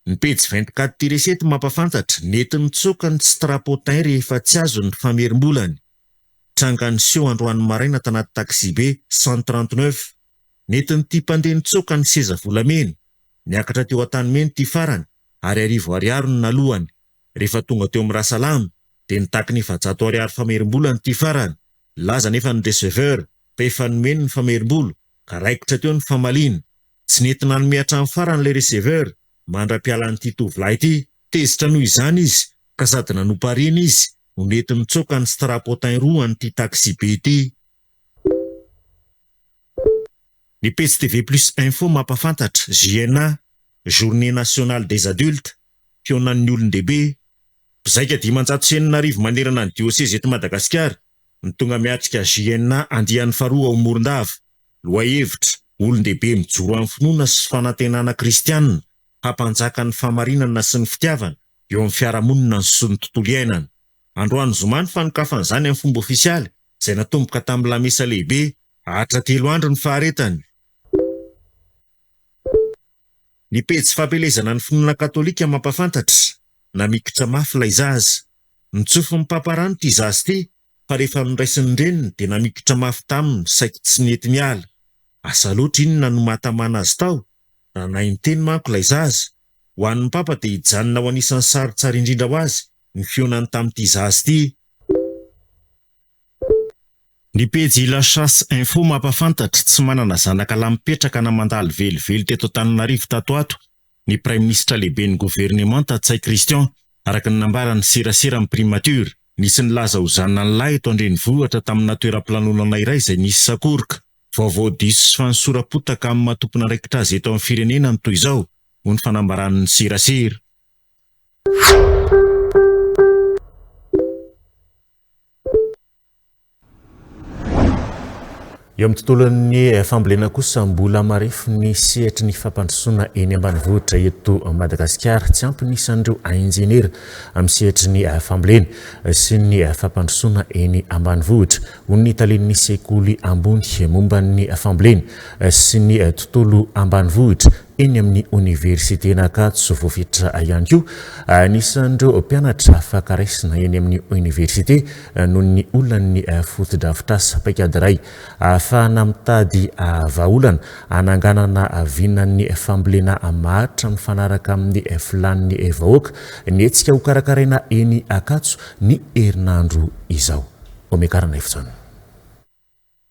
Ny pejy 24 tireseto mampafantatra nentin'ny tsoka ny strapotin rehefa tsy azo ny famerim-bolany. Trangany sio androany maraina tanaty taxi B 139. Nentin'ny ty mpandeha ny tsoka ny seza volamena. Niakatra teo an-tanimena ty farany ary arivo ariary no nalohany. Rehefa tonga teo amin'ny Rasalama dia nitaky ny 700 ariary famerim-bolany ty farany. Laza nefa ny receveur pefanomeny ny famerim-bolo ka raikitra teo ny famalina. Tsy nentina ny mehatra amin'ny farany le receveur mandra-pialan'ity tovolahy ity, tezitra noho izany izy ka sady nanomparina izy no nentin'ny tsoka ny strapotin roa an'ity taxi be ity. Ny pejy TV Plus Info mampafantatra JNA, Journée nationale des adultes, fionan'ny olon-dehibe. Mpizaika 500 manerana ny diocèse eto Madagasikara ny tonga miatrika JNA andian'ny faharoa ao Morondava. Lohahevitra, olon-dehibe mijoro amin'ny finoana sy fanantenana kristianina, hampanjaka ny famarinana sy ny fitiavana eo amin'ny fiarahamonina sy ny tontolo iainana. Androany zomany fanokafan'izany amin'ny fomba ofisialy izay natomboka tamin'ny lamesa lehibe hatra 3 andro ny faharetany. Ny pejy fampelezana ny finoana katolika mampafantatra namikitra mafy ilay zaza. Nitsofo ny paparano ty zaza ty fa rehefa niraisiny reniny dia namikitra mafy taminy saiki tsy nety miala. Asa loatra inona no mahatamana azy tao? Raha nainy teny manko ilay zaza. Ho an'ny papa dia hijanona ho anisan'ny sary tsara indrindra ho azy ny fionany tamin'ity zaza ty. Ny pejy La Chasse Info mampafantatra tsy manana zanaka lampetraka na mandalo velively teto Antananarivo tato ato. Ny Prime Ministre lehibe ny gouvernement Tatsay Christian araka ny nambarany serasera amin'ny primature nisy nilaza ho zanona ny lahy eto Andrenivohitra tamina toeram-pilanonana iray izay nisy sakoroka. Vaovao diso sy fansorapotaka amin'ny matompona raikitra azy eto amin'ny firenena ny toy izao ho ny fanambaran'ny serasera. Eo amin'ny tontolon'ny fambolena kosa mbola marefo ny sehatry ny fampandrosoana eny ambanivohitra eto Madagasikara tsy ampy nisan'ireo injeniera amin'ny sehatry ny fambolena sy ny fampandrosoana eny ambanivohitra. Hoy ny talen'ny sekoly ambony momba ny fambolena sy ny tontolo ambanivohitra eny amin'ny université n'Ankatso voafitra ihany koa nisan'ireo mpianatra fakaresina eny amin'ny université noho ny olany foto-drafitrasa paikady iray ahafahana mitady vahaolana ananganana vinan'ny fambolena maritra mifanaraka amin'ny filanin'ny vahoaka ny etsika ho karakaraina eny Ankatso ny herinandro izao. Omekarana efitsana.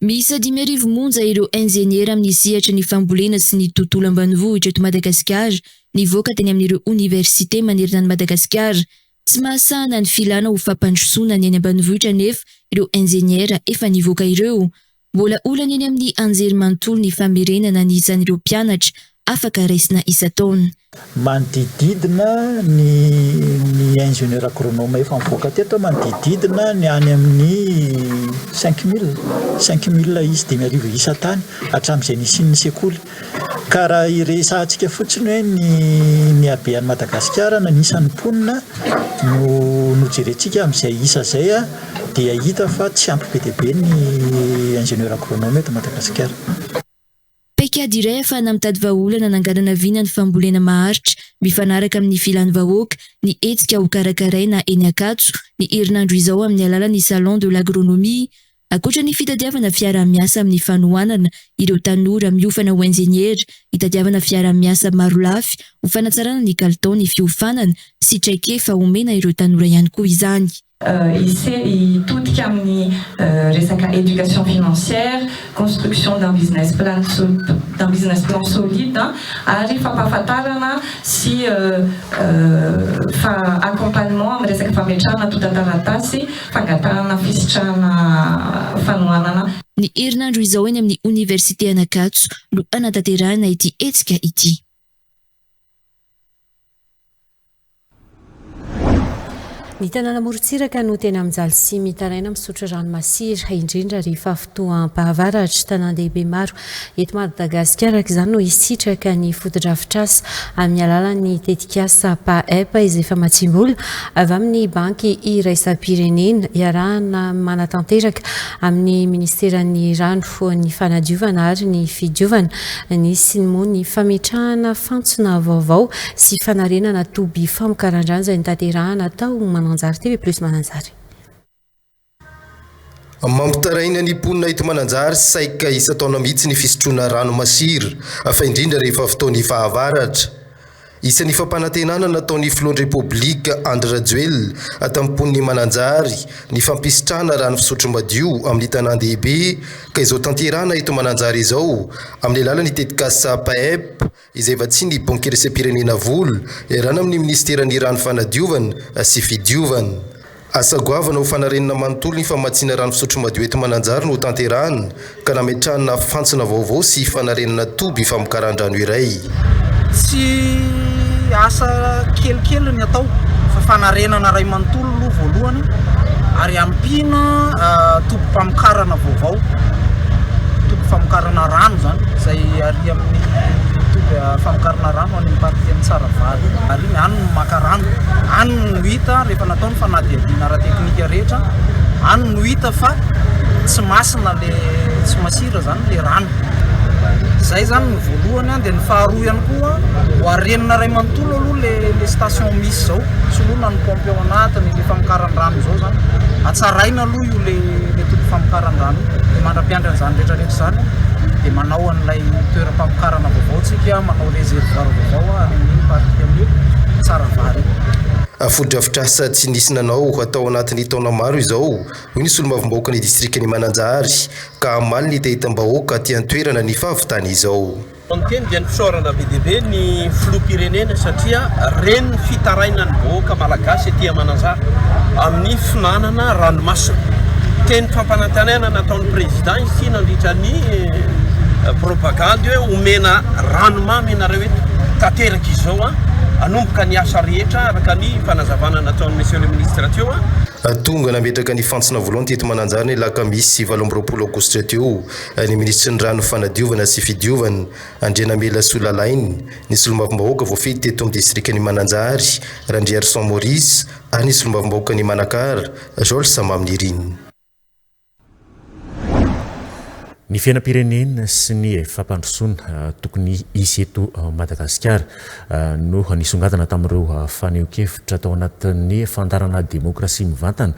Misa 10,000 monja ireo injeniera amin'ny sehatra ny fambolena sy ny tontolo ambanivohitra eto Madagasikara nivoaka teny amin'ireo université manerana ny Madagasikara. Tsy mahasahana ny filana ho fampandrosoana ny eny ambanivohitra nefa ireo injeniera efa nivoaka ireo. Mbola olana eny amin'ny anjerimanontolo ny famerenana ny izan'ireo mpianatra afaka raisina isa-taona. Manodididina ny ingénieur agronome efa mivoaka teto manodididina ny any amin'ny 5000 izy 5,000 isa-tany hatramin'izay nisin'ny sekoly. Ka raha iresantsika fotsiny hoe ny habean'i Madagasikara na nisan'ny mponina no jerentsika amin'izay isa zay dia hita fa tsy ampy be dia be ny ingénieur agronome eto Madagasikara. Paikady iray ahafahana mitady vahaolana nanganana vina ny fambolena maharitra mifanaraka amin'ny filan'ny vahoaka ny hetsika ho karakaraina eny Ankatso ny herinandro izao amin'ny alalan'ny salon de l'agronomie. Ankoatra ny fitadiavana fiara-miasa amin'ny fanohanana ireo tanora miofana ho enjeniera, hitadiavana fiara-miasa maro lafy ho fanatsarana ny kalitao ny fiofanana sy traikefa omena ireo tanora ihany koa izany. Hitodika amin'ny resaka éducation financière, construction d'un business plan solide ary fampahafantarana sy accompagnement amin'ny resaka fametrahana tontan-taratasy fangatahana fisitrahana fanohanana. Ny herinandro izao eny amin'ny Université Ankatso no anatanterahana ity hetsika ity. Ny tanàna Morotsiraka no tena mijaly sy mitaraina misotro rano masira indrindra rehefa fotoam-pahavaratra. Tanàn-dehibe maro eto Madagasikara izany no hisitraka ny foto-drafitrasa amin'ny alalan'ny tetikasa PAEP izay efa matsimbola avy amin'ny banky iraisam-pirenena iarahana manatanteraka amin'ny ministeran'ny rano ny fanadiovana ary ny fidiovana. Nisy moa ny fametrahana fantsona vaovao sy fanarenana toby famokaran-drano izay notanterahana tao Mananjary TV plus Mananjary. Mampitaraina ny mponina eto Mananjary saika isa-taona mihitsy ny fisotroana rano masira afa indrindra rehefa fotoan'ny fahavaratra. Isan'ny fampanantenana nataon'ny filohan'ny Repoblika Andry Rajoelina tamin'ny mponiny Mananjary ny fampisotrana rano fisotro madio amin'ny tanàn-dehibe ka izao tanterahana eto Mananjary izao amin'ny alalan'ny tetikasa PAEP izay vatsiny banky iraisam-pirenena vola iarahana amin'ny ministeran'ny rano fanadiovana sy fidiovana. Asa goavana ho fanarenana manontolo ny famatsiana rano fisotro madio eto Mananjary no tanterahana ka nametrahana fantsona vaovao sy fanarenana toby famokaran-drano iray. Tsy asa kelikely ny atao fa fanarenana ray manontolo aloha voalohany ary ampina toby-pamokarana vaovao, toby-famokarana rano zany izay ary amin'ny toby famokarana rano any party Tsaravaly ary any no maka rano, any no hita rehefa natao ny fanadihadiana ara-teknika rehetra, any no hita fa tsy masina le tsy masira zany le rano. Zay zany ny voalohany dia ny faharoa ihany koa ho arenina ray manontolo aloha le station misy zao soloina ny pompe ao anatiny le famokaran-drano zao zany atsaraina aloha io le toby famokaran-drano dia mandra-piandra an'izany rehetrarehetra zany dia manao an'ilay toeram-pamokarana vaovao tsika, manao réservoir vaovao amin'ny party amin'ny Tsaravaly. Foto-drafitrasa tsy nisy nanao atao anatin'ny taona maro izao hoy ny solomavim-bahoaka ny distrikany Mananjary ka amaly ny tehitam-bahoaka aty an-toerana ny fahavitany izao. Teny dia ny fisaorana be dia be ny filoham-pirenena satria reny ny fitaraina ny vahoaka malagasy aty Mananjary amin'ny finanana ranomasina. Teny fampanantenana nataon'ny président izy nandritra ny propagande hoe omena ranomamy nareo eto tanteraka izao anomboka ny asa rehetra araka ny fanazavana nataon'ny monsieur le ministre teo tonga nametraka ny fantsona voalohany teto Mananjary ny lakamisy 20 aogositra teo ny ministra ny rano fanadiovana sy fidiovana Andrianamela Solalainy ny solomavim-bahoaka voafety teto amin'ny distrikany Mananjary Randry Arson Maurice ary ny solomavim-bahoaka ny Manakara Georges Samamniriny. Ny fiainam-pirenena sy ny fampandrosoana tokony isy eto Madagasikara no nisongadina tamin'ireo faneho-kevitra tao anatin'ny fandarana demokrasia mivantana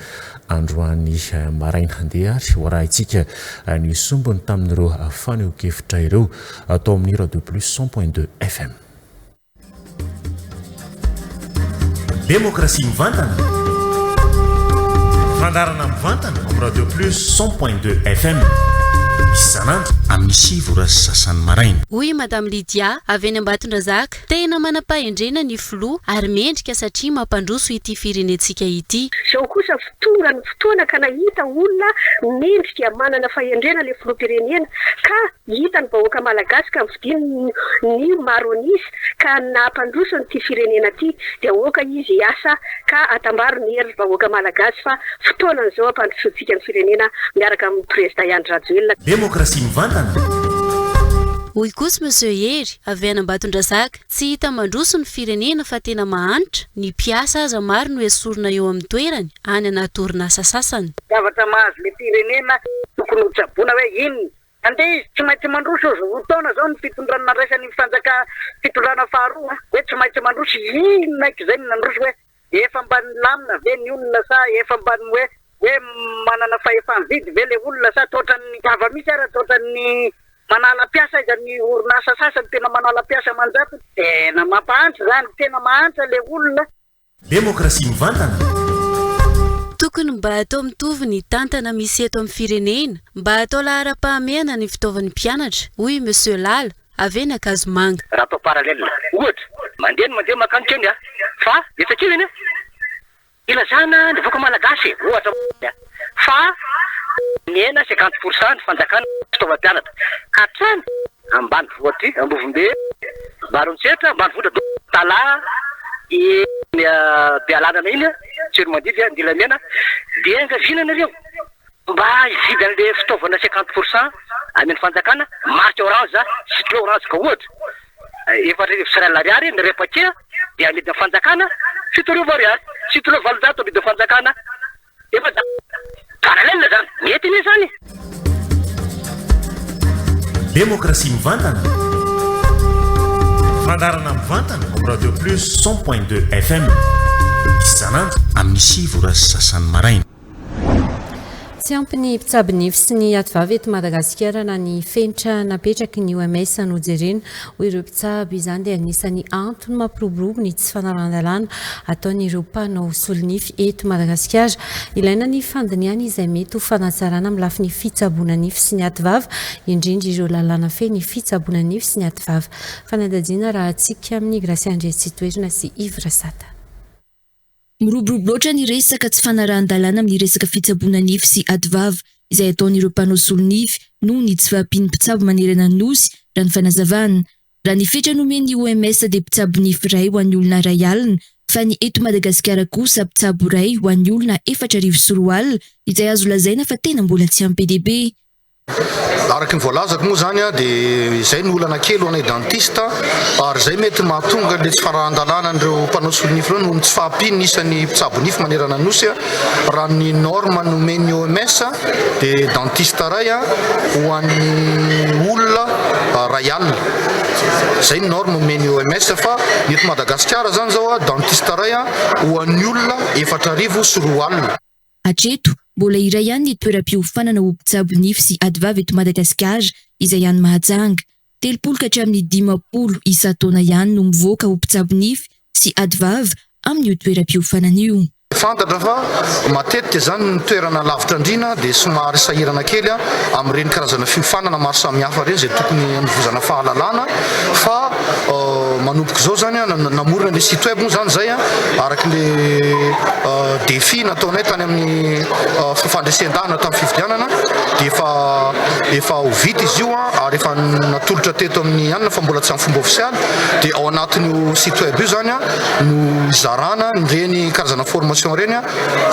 androany maraina handeha ary hoarahintsika ny sombony tamin'ireo faneho-kevitra ireo atao amin'ny Radio Plus 100.2 FM. Demokrasia mivantana, fandarana mivantana amin'ny Radio Plus 100.2 FM. Isanandro amin'ny sivora sy sasany maraina. Hoy Madame Lydia avy any Ambatondrazaka, tena manam-pahendrena ny filoha ary mendrika satria mampandroso ity firenentsika ity. Zao kosa fotoana ka nahita olona mendrika manana fahendrena le filoham-pirenena ka hita ny vahoaka malagasy ka mividiany ny maronisy ka nampandrosony ty firenena ty dia oka izy asa ka atambaro ny hery vahoaka malagasy fa fotoanan'izao ampandrosotsika ny firenena miaraka amin'ny président Iandry Rajoelina. Demokrasia mivantana. Hoy kosa Monsieur Hery avy any Ambatondrazaka tsy hita mandroso ny firenena fa tena mahantra ny mpiasa aza maro no esorina eo amin'ny toerany any anaty orinasa sasany. Zavatra mahazo ny firenena tokony ho tsaboina hoe inona andeha izy tsy maintsy mandroso votaona zao ny fitondrana raisany fanjaka fitondrana faharoa hoe tsy maintsy mandroso inona zay ny nandroso hoe efa mbany lamina ve ny olona sa efa mbany hoe manana fahefa-mividy ve le olona sa totrany zava-misy ara totrany manala piasa izany orinasa sasany tena manala piasa manjato tena mampahantra zany tena mahantra le olona. Demokrasia mivantana. Tokony mba atao mitovy ny tantana misy eto amin'ny firenena mba atao lahara-pahamehana ny fitaovan'ny mpianatra. Hoy Monsieur Lala avy eny Akazomanga. Rapport parallèle ohatra mandeha makano kely fa efa kely iny ilazana ny vahoaka malagasy ohatra fa mena 50% ny fanjakana fitaovam-pianatra hatrany ambanivohitra Ambovombe Barontsehatra ambanivohitra Tala Bealanana iny Tsiromadidy Ndilamena dia angavinanareo mba hividy an'le fitaovana 50% amin'ny fanjakana marque orange citron orange ka ohatra efatra rivo ariary ny repakia dia amidy fanjakana 7 rivo ariary citron valonjato amidy fanjakana efa parallèle zany mety ny zany. Demokrasia mivantana. Fandarana mivantana amin'ny Radio Plus 100.2 FM isanandro amin'ny sivy sasany maraina. Tsy ampy ny mpitsabo nify sy ny ativavy eto Madagasikara na ny fenitra napetraky ny OMS nojerena hoy ireo mpitsabo izany dia anisany antony mampiroborobo ny tsy fanarahana ataon'ireo mpanao solonify eto Madagasikara. Ilaina ny fandiniana izay mety ho fanatsarana amin'ny lafiny fitsaboana nify sy ny ativavy indrindra ireo lalàna feny fitsaboana nify sy ny ativavy. Fanadadiana raha antsika amin'ny Gracia Andresitoerina sy Ivra Sata. Miroborobo loatra ny resaka tsy fanarahan-dalàna amin'ny resaka fitsaboana nify sy ativavy izay ataon'ireo mpanao solonify noho ny tsy fahampian'ny mpitsabo manerana ny nosy raha ny fanazavana. Raha ny fetra nomeny OMS dia mpitsabo nify ray ho an'ny olona ray alina fa ny eto Madagasikara kosa mpitsabo ray ho an'ny olona 4.4 alina izay azo lazaina fa tena mbola tsy ampy PDB. Araky ny voalazako moa zany dia izay ny olana kely ho anay dentista ary zay mety mahatonga le tsy farahan-dalàna an'ireo mpanao solonify ireo no tsy fahampiany isan'ny mpitsabo nify manerana nosy raha ny norme nomeny OMS dia dentista ray ho an'ny olona ray alina. Zay ny norme nomeny OMS fa eto Madagasikara zany zao dentista ray ho an'ny olona 4.4 alina. Hatreto mbola iray ihany ny toeram-piofanana ho mpitsabo nify sy ativavy eto Madagasikara izay ihany Mahajanga. 30 ka hatramin'ny 50 isa-taona ihany no mivoaka ho mpitsabo nify sy ativavy amin'io toeram-piofanana io. Fantatra fa matetika zany ny toerana lavitra andrina dia somary sahirana kely amin'ireny karazana fiofanana maro samihafa ireny izay tokony hanovozana fahalalana fa manomboka izao zany namorona le site web moa zany zay araky le défi nataonay tany amin'ny fandresen-dahana tamin'ny fifidianana dia efa ho vita izy io ary efa natolotra teto amin'ny anina fa mbola tsy amin'ny fomba ofisialy dia ao anatin'io site web io zany no zarana nireny karazana formation reny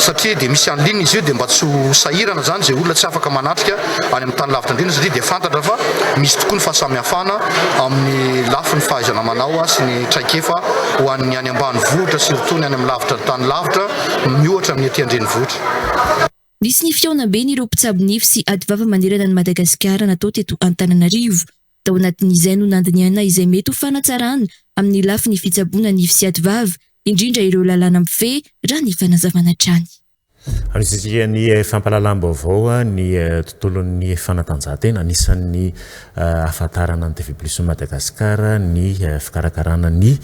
satria dia misy en ligne izy io dia mba tsy ho sahirana zany zay olona tsy afaka manatrika any amin'ny tany lavitra andrina satria dia fantatra fa misy tokoa ny fahasamihafana amin'ny lafiny fahaizana manao sy ny traikefa ho an'ny any ambanivohitra surtout ny any amin'ny lavitra tany lavitra mihoatra amin'ny aty andrenivohitra. Nisy ny fiaona-be ireo mpitsabo nify sy ativava manerana ny Madagasikara natao teto Antananarivo. Tao anatin'izay no nandiniana izay mety ho fanatsarana amin'ny lafiny fitsaboana nify sy ativava indrindra ireo lalàna mifehy raha ny fanazavana trany. Anisika ny fampalalam-baovao ny tontolon'ny fanatanjahantena anisan'ny ahafantarana ny TV Plus Madagasikara ny fikarakarana ny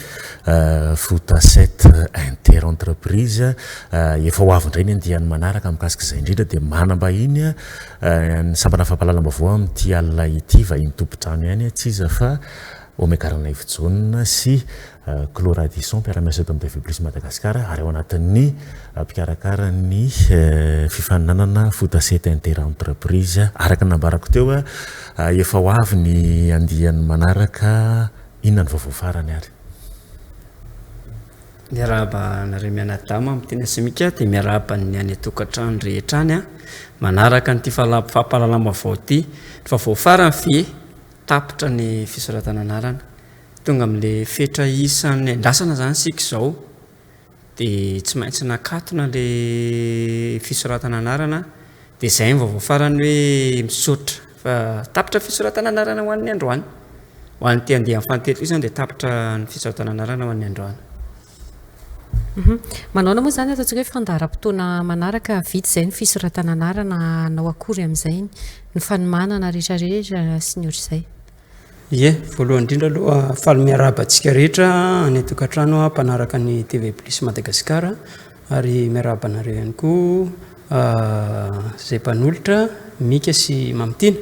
foot-7 inter-entreprise efa ho avy indray ny andiany manaraka mikasika izay indrindra dia manambahiny ny sambana fampalalam-baovao amin'ity alina ity vahiny tompotrano ihany tsy iza fa Omekarana Ifijona sy Clora Disson mpiara-miasa eto amin'ny TV Plus Madagasikara ary ao anatin'ny mpikarakara ny fifaninanana fotasety inter-entreprise araka nambarako teo efa ho avy ny andiany manaraka inona ny vaovao farany ary miarahaba nareo mianadama amin'ny teny simika dia miarahaba ny any tokantrano rehetra any manaraka ny ty fampalalama vao ty vaovao farany fe tapitra ny fisoratana anarana tonga amin'le fetra isan'ny andasana zany sika izao dia tsy maintsy nakatona le fisoratana anarana dia izay ny vaovao farany hoe misaotra fa tapitra fisoratana anarana ho an'ny androany ho an'ny ty andeha amin'ny fantelo izany dia tapitra ny fisoratana anarana ho an'ny androany. Manaona moa zany ataontsika hoe fandaharam-potoana manaraka vita izay ny fisoratana anarana nao akory amin'izay ny fanomanana rehetrarehetra sy ny ohatr'izay. Ie, voalohany indrindra aloha faly miarabantsika rehetra any tokantrano mpanaraka ny TV Plus Madagasikara ary miarabanareo ihany koa izay mpanolotra Mika sy Mamitiana.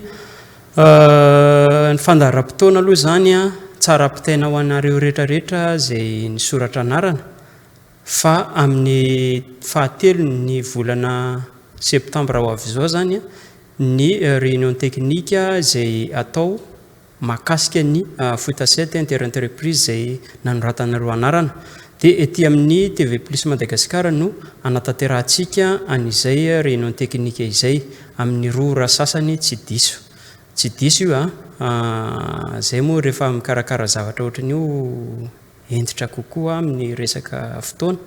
Ny fandaharam-potoana aloha zany tsara ampitaina ho anareo rehetrarehetra izay ny soratra anarana fa amin'ny fahatelo ny volana septambra ho avy izao zany ny réunion technique izay atao makasika ny fotasety inter-entreprise izay nanoratanareo anarana dia ety amin'ny TV Plus Madagasikara no anatanterantsika an'izay réunion technique izay amin'ny roa sasany tsy diso io izay moa rehefa mikarakara zavatra ohatran'io entitra kokoa amin'ny resaka fotoana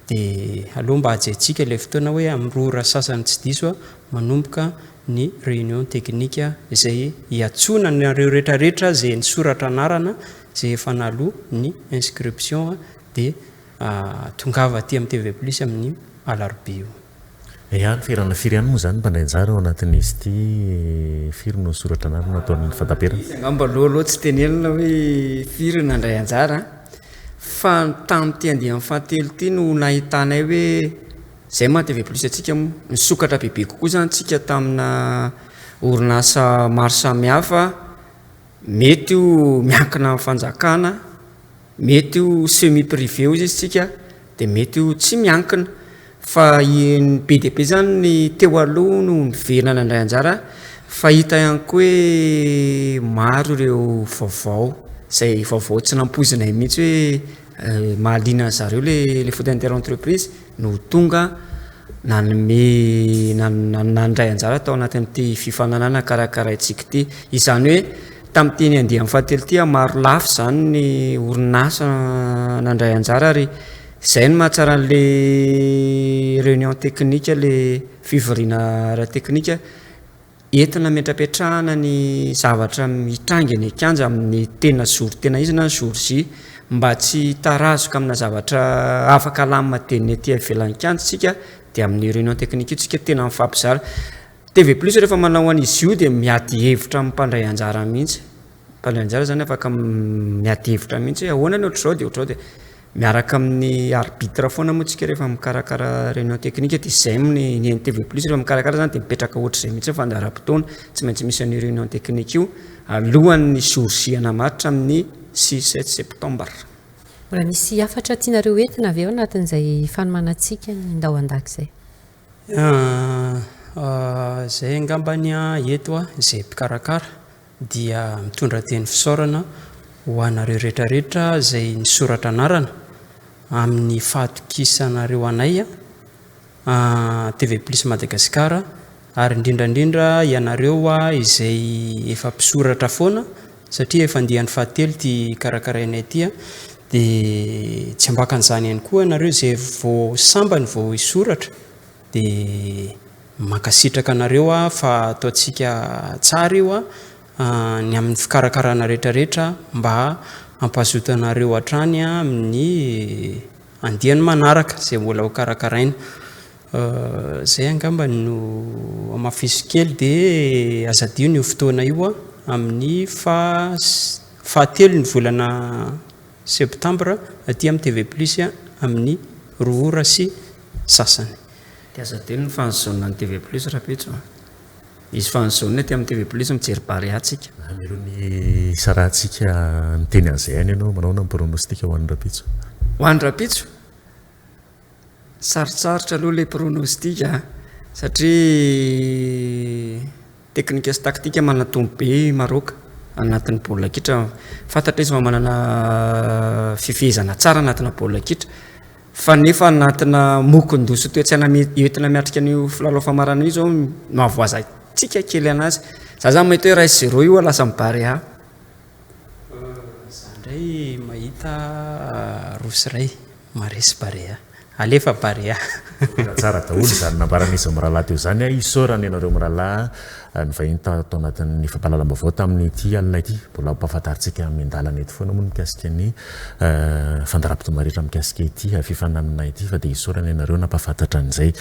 dia aloha mba hajaintsika ilay fotoana hoe amin'ny roa sasany tsy diso manomboka ny réunion technique izay hiatsona nareo rehetrarehetra izay ny soratra anarana izay efa naloha ny inscription dia tongava aty amin'ny TV Plus amin'ny alarobia io. Ny firana firy ihany moa zany mpandainjara ao anatin'izy ity firy no soratra anarana ataon'ny fataperana. Angamba aloha tsy tenenina hoe firy nandray anjara fa tamin'ity andeha amin'ny fahatelo ity no nahitanay hoe izay ma TV Plus atsika nisokatra bebe kokoa zany tsika tamina orinasa maro samihafa mety io miankina amin'ny fanjakana mety io semi privé io izy tsika dia mety io tsy miankina fa be dia be zany ny teo aloha no nivelana andray anjara fa hita ihany koa hoe maro ireo vaovao izay vaovao tsy nampoizinay mihitsy hoe mahaliana zareo le foot inter-entreprise no tonga nandray anjara tao anatin'ity fifananana karakaraintsika ity izany hoe tamin'ity andeha amin'ny fahatelo ity maro lafo zany ny orinasa nandray anjara ary izay no mahatsara an'le réunion technique le fivoriana ara technique entina metrapetrahana ny zavatra mitrangy ny kanja amin'ny tena zory tena izy na zory mba tsy tarazoka amina zavatra afaka alamina teny aty avelan'ny kanjitsika dia amin'ny réunion technique io tsika tena mifampizara. TV Plus rehefa manao an'izy io dia miady hevitra amin'ny mpandray anjara mihitsy. Mpandray anjara zany afaka miady hevitra mihitsy hoe ahoana ny ohatr'izao dia ohatr'izao dia miaraka amin'ny arbitre foana moa tsika rehefa mikarakara réunion technique dia izay ny TV Plus rehefa mikarakara zany dia mipetraka ohatr'izay mihitsy fandaharam-potoana tsy maintsy misy an'io réunion technique io alohan'ny jour anamaritra amin'ny 6-7 septembre. Mbola misy afatra tianareo entina avy eo anatin'izay fanomanantsika ny ndao an-daka izay. Izay angambany eto izay mpikarakara dia mitondra teny fisaorana ho anareo rehetrarehetra izay nisoratra anarana amin'ny fahatokisanareo anay TV Plus Madagasikara ary indrindrandrindra ianareo izay efa mpisoratra foana satria efa andehan'ny fahatelo ty karakarainay ity dia tsy ambakan'izany ihany koa ianareo izay vao sambany vao hisoratra dia mankasitraka anareo fa ataontsika tsara io ny amin'ny fikarakarana rehetrarehetra mba hampahazotanareo hatrany amin'ny andiany manaraka izay mbola ho karakaraina. Izay angamba no amafisy kely dia azadio ny fotoana io amin'ny fahatelo ny volana septambra aty amin'ny TV Plus amin'ny 2 sy sasany. Dia azadio ny fanzona ny TV Plus raha petso izy fanzona aty amin'ny TV Plus mijery barea tsika. Amelony isa raha antsika niteny an'izay any ianao manao na pronostika ho an'ny rapitso ho an'ny rapitso sarotsarotra aloha le pronostika satria teknika sy taktika manatombo be Maroc anatin'ny baolina kitra fantatra izy manana fifehezana tsara anatina baolina kitra fa nefa anatina mokondoso toetsiana entina miatrika an'io filalao famarana io zao mahavoaza tsika kely anazy za zany mahita hoe rais 0 io lasa mibarea zandray mahita rosiray maresy barea alefa barea tsara daholo zany nambaran'izy mirahalahy teo zany isorany ianareo mirahalahy ny vahiny tao anatin'ny fampahalalam-baovao tamin'ny ity alina ity mbola mpahafantaritsika mindalana eto foana moa mikasika ny fandaraha-potoana mikasika ity fifananana ity fa dia isorana ianareo nampahafantatra an'izay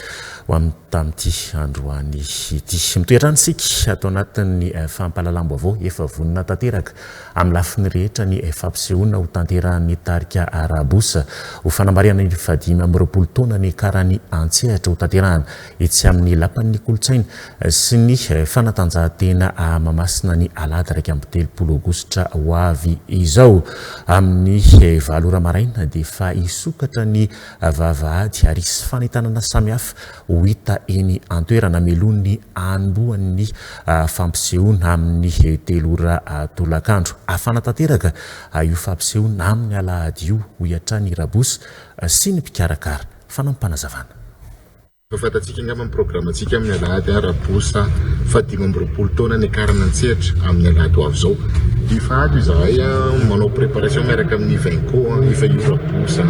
ho amin'ny tamin'ity androany ity mitoetrany sika atao anatin'ny fampahalalam-baovao efa vonona tanteraka amin'ny lafiny rehetra ny fampisehoana ho tanterahan'ny tarika arabosa ho fanambariana ny fadimy amin'ny roapolo taona ny karany antsehatra ho tanterahana etsy amin'ny lapan'ny kolotsaina sy ny fanatanjahantena mamasina ny alahady raika amby 3 aogositra ho avy izao amin'ny valora maraina dia fa isokatra ny vavahady ary isy fanitanana samihafa ho hita eny antoerana melohan'ny anombohan'ny fampisehoana amin'ny 3 ora tolakandro afana tanteraka io fampisehoana amin'ny alahady io ho iatrany rabosy sy ny mpikarakara fanampanazavana fafantatsika angamba amin'ny programmatsika amin'ny alahady rabosa fadimy amby 20 taona ny karana antsehatra amin'ny alahady ho avy zao ifato izahay manao préparation miaraka amin'ny vainco efa io rabosa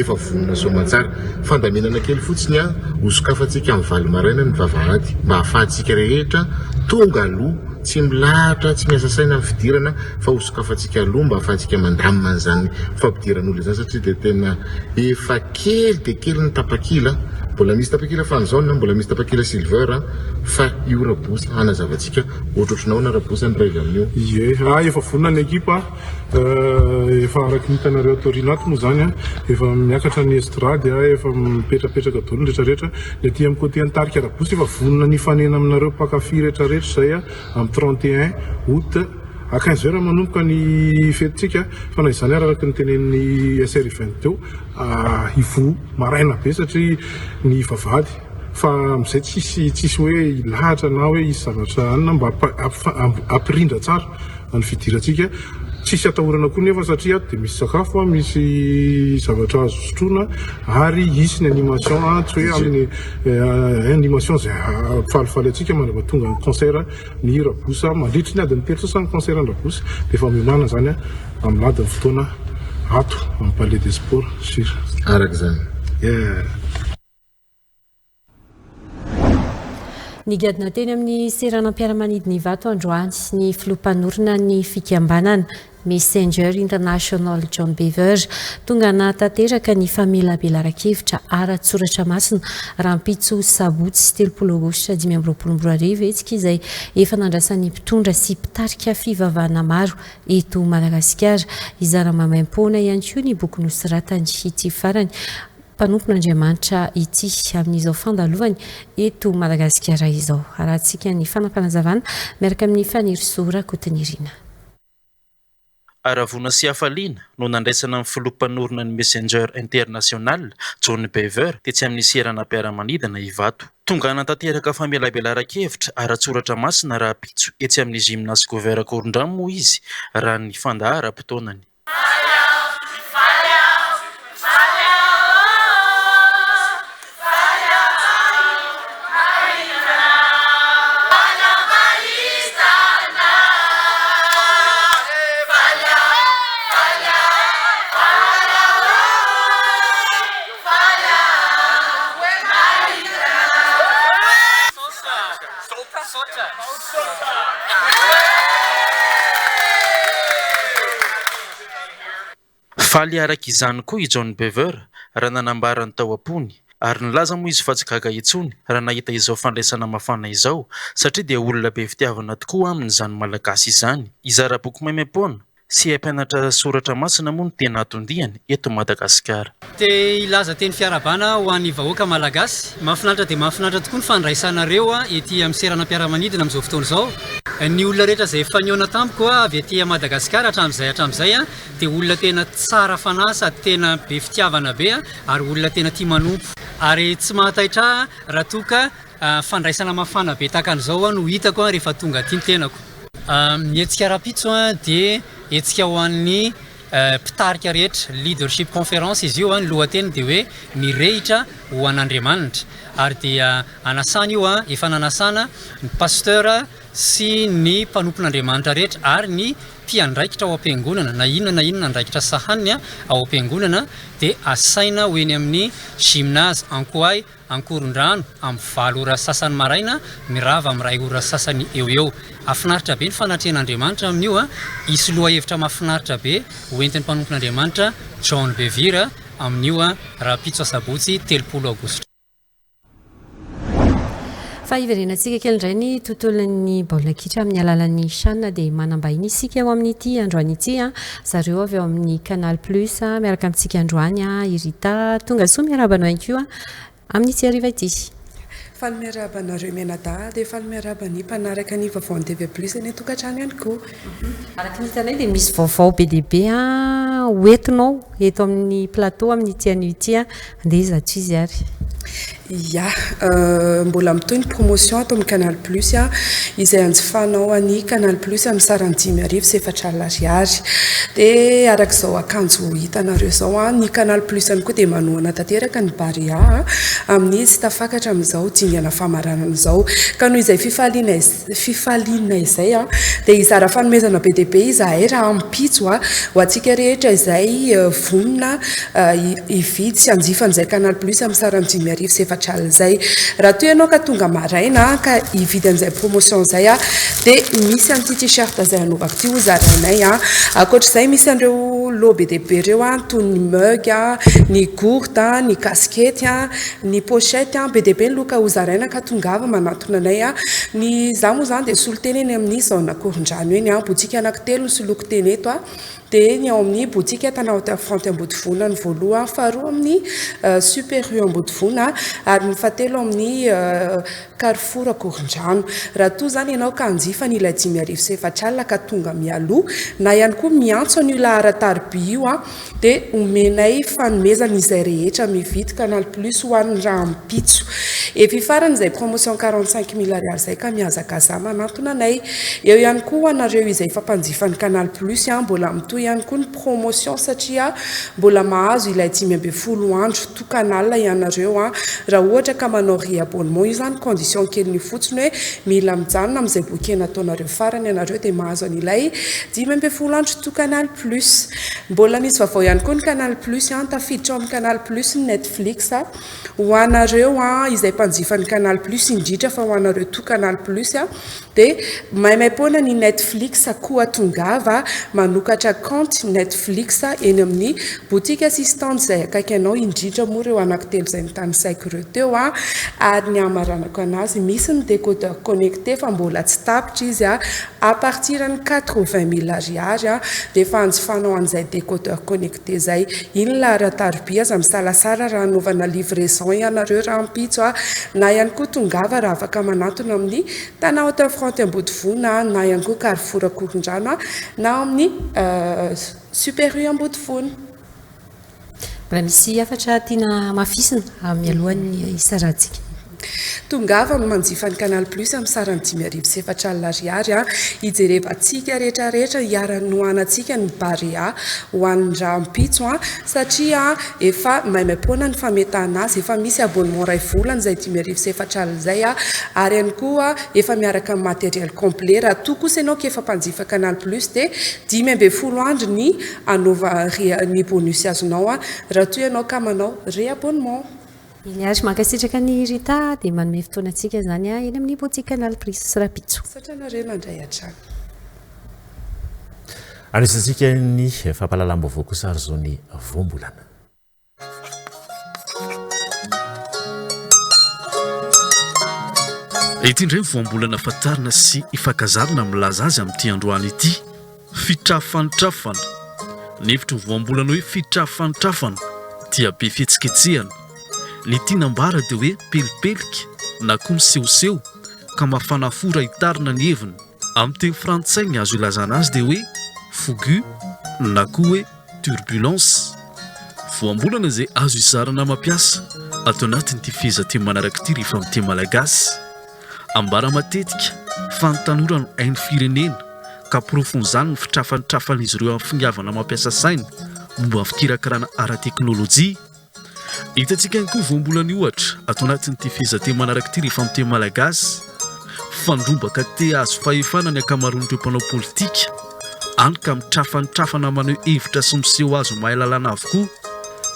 efa vonona somatsara fandaminana kely fotsiny hosokafatsika amin'ny valy maraina ny vavahady mba hahafahantsika rehetra tonga aloha tsy milahatra tsy miasa saina amin'ny fidirana fa hosokafatsika aloha mba hahafahantsika mandamina an'izany fampidiran'olo izany satria dia tena efa kely dia kely ny tapakila mbola misy tapakila fanzone mbola misy tapakila silver fa io rabosa anazavatsika ohatrohatrinao na rabosa ny raiva amin'io efa vonona ny ekipa efa araky nitanareo torinato moa zany efa miakatra ny estrady efa mipetrapetraka daholo rehetrarehetra ny aty amin'ny côté antarika rabosa efa vonona ny fanena aminareo mpakafy rehetrarehetra zay amin'ny 31 août à 15 heures manomboka ny fetintsika fa na izany araka ny tenen'ny SR event teo ivo maraina be satria ny vavahady fa amizay tsisy hoe ilahatra na hoe isy zavatra anina mba ampirindra tsara ny fidirantsika tsisy atahorana koa nefa satria dia misy sakafo misy zavatra azo sotroina ary isy ny animation tsy hoe amin'ny animation zay falifaly atsika mandreva tonga ny concert ny rabosa mandritry ny adiny 3 sasany concert ny rabosa dia efa miomana zany amin'ny adiny fotoana ato amin'ny palais des sports sur araka zany nigadina teny amin'ny seranam-piaramanidiny Ivato androany ny filompanorina ny fikambanana Messenger International John Bever tonga natanteraka ny famelabelan-kevitra ara-tsoratra masina rahampitso sabotsy 3 aogositra 2024 etsika izay efa nandrasan'ny mpitondra sy mpitarika fivavahana maro eto Madagasikara izara mamaim-poana ihany koa ny boky nosoratany ity farany mpanompon'Andriamanitra ity amin'izao fandalovany eto Madagasikara izao arahantsika ny fanampanazavana miaraka amin'ny fanirisoa Rakotonirina Aravona sy hafaliana no nandraisana amin'ny filompanorina ny Messenger International John Bever tetsy amin'ny seranam-piaramanidina Ivato. Tonga natanteraka famelabelan-kevitra ara-tsoratra masina rahampitso etsy amin'ny gymnase Govert Korondrano moa izy raha ny fandaharam-potoanany. Faly araka izany koa i John Bever raha nanambarany tao am-pony ary nilaza moa izy fa tsy gaga intsony raha nahita izao fandraisana mafana izao satria dia olona be fitiavana tokoa amin'izany malagasy izany. Izara boky maimam-poana sy hampianatra soratra masina moa no tena atondihany eto Madagasikara. Te ilaza teny fiarabana ho an'ny vahoaka malagasy. Mahafinaritra dia mahafinaritra tokoa ny fandraisanareo ety amin'ny seranam-piaramanidina amin'izao fotoana izao. Ny olona rehetra izay efa nihaona tamiko avy ety Madagasikara hatramin'izay dia olona tena tsara fanahy sady tena be fitiavana be ary olona tena tia manompo. Ary tsy mahataitra raha toka fandraisana mafana be tahaka an'izao no hitako rehefa tonga aty ny tenako. Ny hetsika rapitso dia hetsika ho an'ny mpitarika rehetra, leadership conference izy io ny lohateny dia hoe mirehitra ho an'Andriamanitra. Ary dia anasana io efa nanasana ny pasteur sy ny mpanompon'Andriamanitra rehetra ary ny mpiandraikitra ao am-piangonana na inona andraikitra sahaniny ao am-piangonana dia asaina ho eny amin'ny gymnase Ankoay Ankorondrano amin'ny 7 ora sasany maraina mirava amin'ny 2 ora sasany eo. Afinaritra be ny fanatrehan'Andriamanitra amin'io isy loha hevitra mahafinaritra be hoentin'ny mpanompon'Andriamanitra John Bevira amin'io rapitso sabotsy 3 aogositra. Fa iverenantsika kely indray ny tontolon'ny baolina kitra amin'ny alalan'ny Shanna dia manambahiny isika eo amin'ity androany ity zareo avy eo amin'ny Canal Plus miaraka amintsika androany Irita tonga soa miarabana ihany koa amin'ity hariva ity. Faly miarabanareo Menada dia faly miarabany mpanaraka ny vaovao TV Plus ny tokantrano ihany koa. Araka ny hitanay dia misy vaovao be dia be hoentinao eto amin'ny plateau amin'ity anio ity andeha zato izy ary. Ya, mbola mitony promotion ato amin'ny Canal Plus izay anjifanao any Canal Plus amin'ny sarany 5,400 dia arak'izao akanjo hitanareo izao ny Canal Plus any koa dia manohana tanteraka ny Baria amin'ny tsy tafakatra amin'izao dingana famaranana izao ka noho izay fifaliana izay dia izara fanomezana be dia be izahay raha ampitso ho antsika rehetra izay vonina ividy sy anjifan'izay Canal Plus amin'ny sarany 5,400 zay. Raha toy ianao ka tonga maraina ka hividy an'izay promotion zay dia misy an'ity t-shirt zay anaovako ty hozarainay akoatr'izay misy an'ireo loha be dia be ireo toy ny mug ny gourde ny casquette ny pochette be dia be ny loka hozaraina ka tongava manatona anay ny za moa zany dia soloteny eny amin'ny zone Ankorondrano eny botika anankitelo ny soloko teny eto dia ny ao amin'ny botika Tanahotera Front Ambodivona ny voaloha faharoa amin'ny Super Rue Ambodivona ary ny fahatelo amin'ny Carrefour Ankorondrano. Raha toa zany ianao ka hanjifa ny ilay 5,400 ka tonga mialoha na ihany koa miantso ny laharatarby io dia omenay fanomezana izay rehetra mividy Canal Plus ho an'ny raha ampitso. Efa farany izay promotion 45,000 ariary zay ka mihazakaza manantona anay. Eo ihany koa anareo izay fampanjifa ny Canal Plus mbola mitoy ihany koa ny promotion satria mbola mahazo ilay 10 andro to canal ianareo raha ohatra ka manao re-abonnement io zany condition kely ny fotsiny hoe mila mijanona amin'izay bokena ataonareo farany ianareo dia mahazo an'ilay 10 andro to Canal Plus. Mbola misy vaovao ihany koa ny Canal Plus tafiditra amin'ny Canal Plus ny Netflix ho anareo izay mpanjifa ny Canal Plus indritra fa ho anareo to Canal Plus dia maimaimpoana ny Netflix koa tongava manokatra compte Netflix eny amin'ny boutique assistante izay akaiky anao indritra moa ireo anankitelo izay mitany saiko ireo teo ary ny amaranako anazy misy ny décodeur connecté fa mbola tsy tapitra izy à partir ny 80,000 ariary dia efa anjifanao an'izay décodeur connecté zay iny laharatarby aza misalasara raha anaovana livraison ianareo raha ampitso na ihany koa tongava raha afaka manatona amin'ny Tanahotera Front Ambodivona na ihany koa Carrefour Ankorondrano na amin'ny Super Rue Ambodivona. Mbola misy afatra tiana mafisina amin'ny alohan'ny isarantsika. Tongava no manjifa ny Canal Plus amin'ny sarany 5,400 ariary hijerevantsika rehetrarehetra hiara-nohanantsika ny Baria ho an'ny raha ampitso satria efa maimaimpoana ny fametahana azy efa misy abonnement ray volana izay 5,400 zay ary ihany koa efa miaraka amin'ny matériel complet raha toa kosa ianao efa mpanjifa Canal Plus dia 10 andro ny anaova ny bonus azonao raha toa ianao ka manao re-abonnement. Iny ary mankasitraka ny Rita dia manome fotoanantsika zany eny amin'ny boutique Canal Plus rapitso. Satranareo nandray hatrany. Anisantsika ny fampahalalam-baovao kosa ary zao ny voambolana. Ity indray voambolana fatarina sy ifankazarina milaza azy amin'ity androany ity fitrafantrafana nefitra voambolana hoe fitrafantrafana dia be fihetsiketsehana ny tianambara dia hoe pelipelika na koa misehoseho ka mafanafora hitarina ny heviny amin'ny teny frantsay ny azo ilazana azy dia hoe fogu na koa hoe turbulence voambolana izay azo izarana mampiasa atao anatin'ity fihezanteny manaraka ity rehefa amin'ny teny malagasy ambara matetika fanontaniora no hain'ny firenena ka profon'izany ny fitrafantrafana izy ireo amin'ny finiavana mampiasa saina momba ny fikirakarana ara-teknôlôjia hitantsika ihany koa voambolana ohatra atao anatin'ity fihezanteny manaraka ity rehefa amin'ny teny malagasy fandrombaka te azo fahefana ny akamaroan'ireo mpanao politika any ka mitrafantrafana maneho hevitra sy miseho azo mahay lalàna avokoa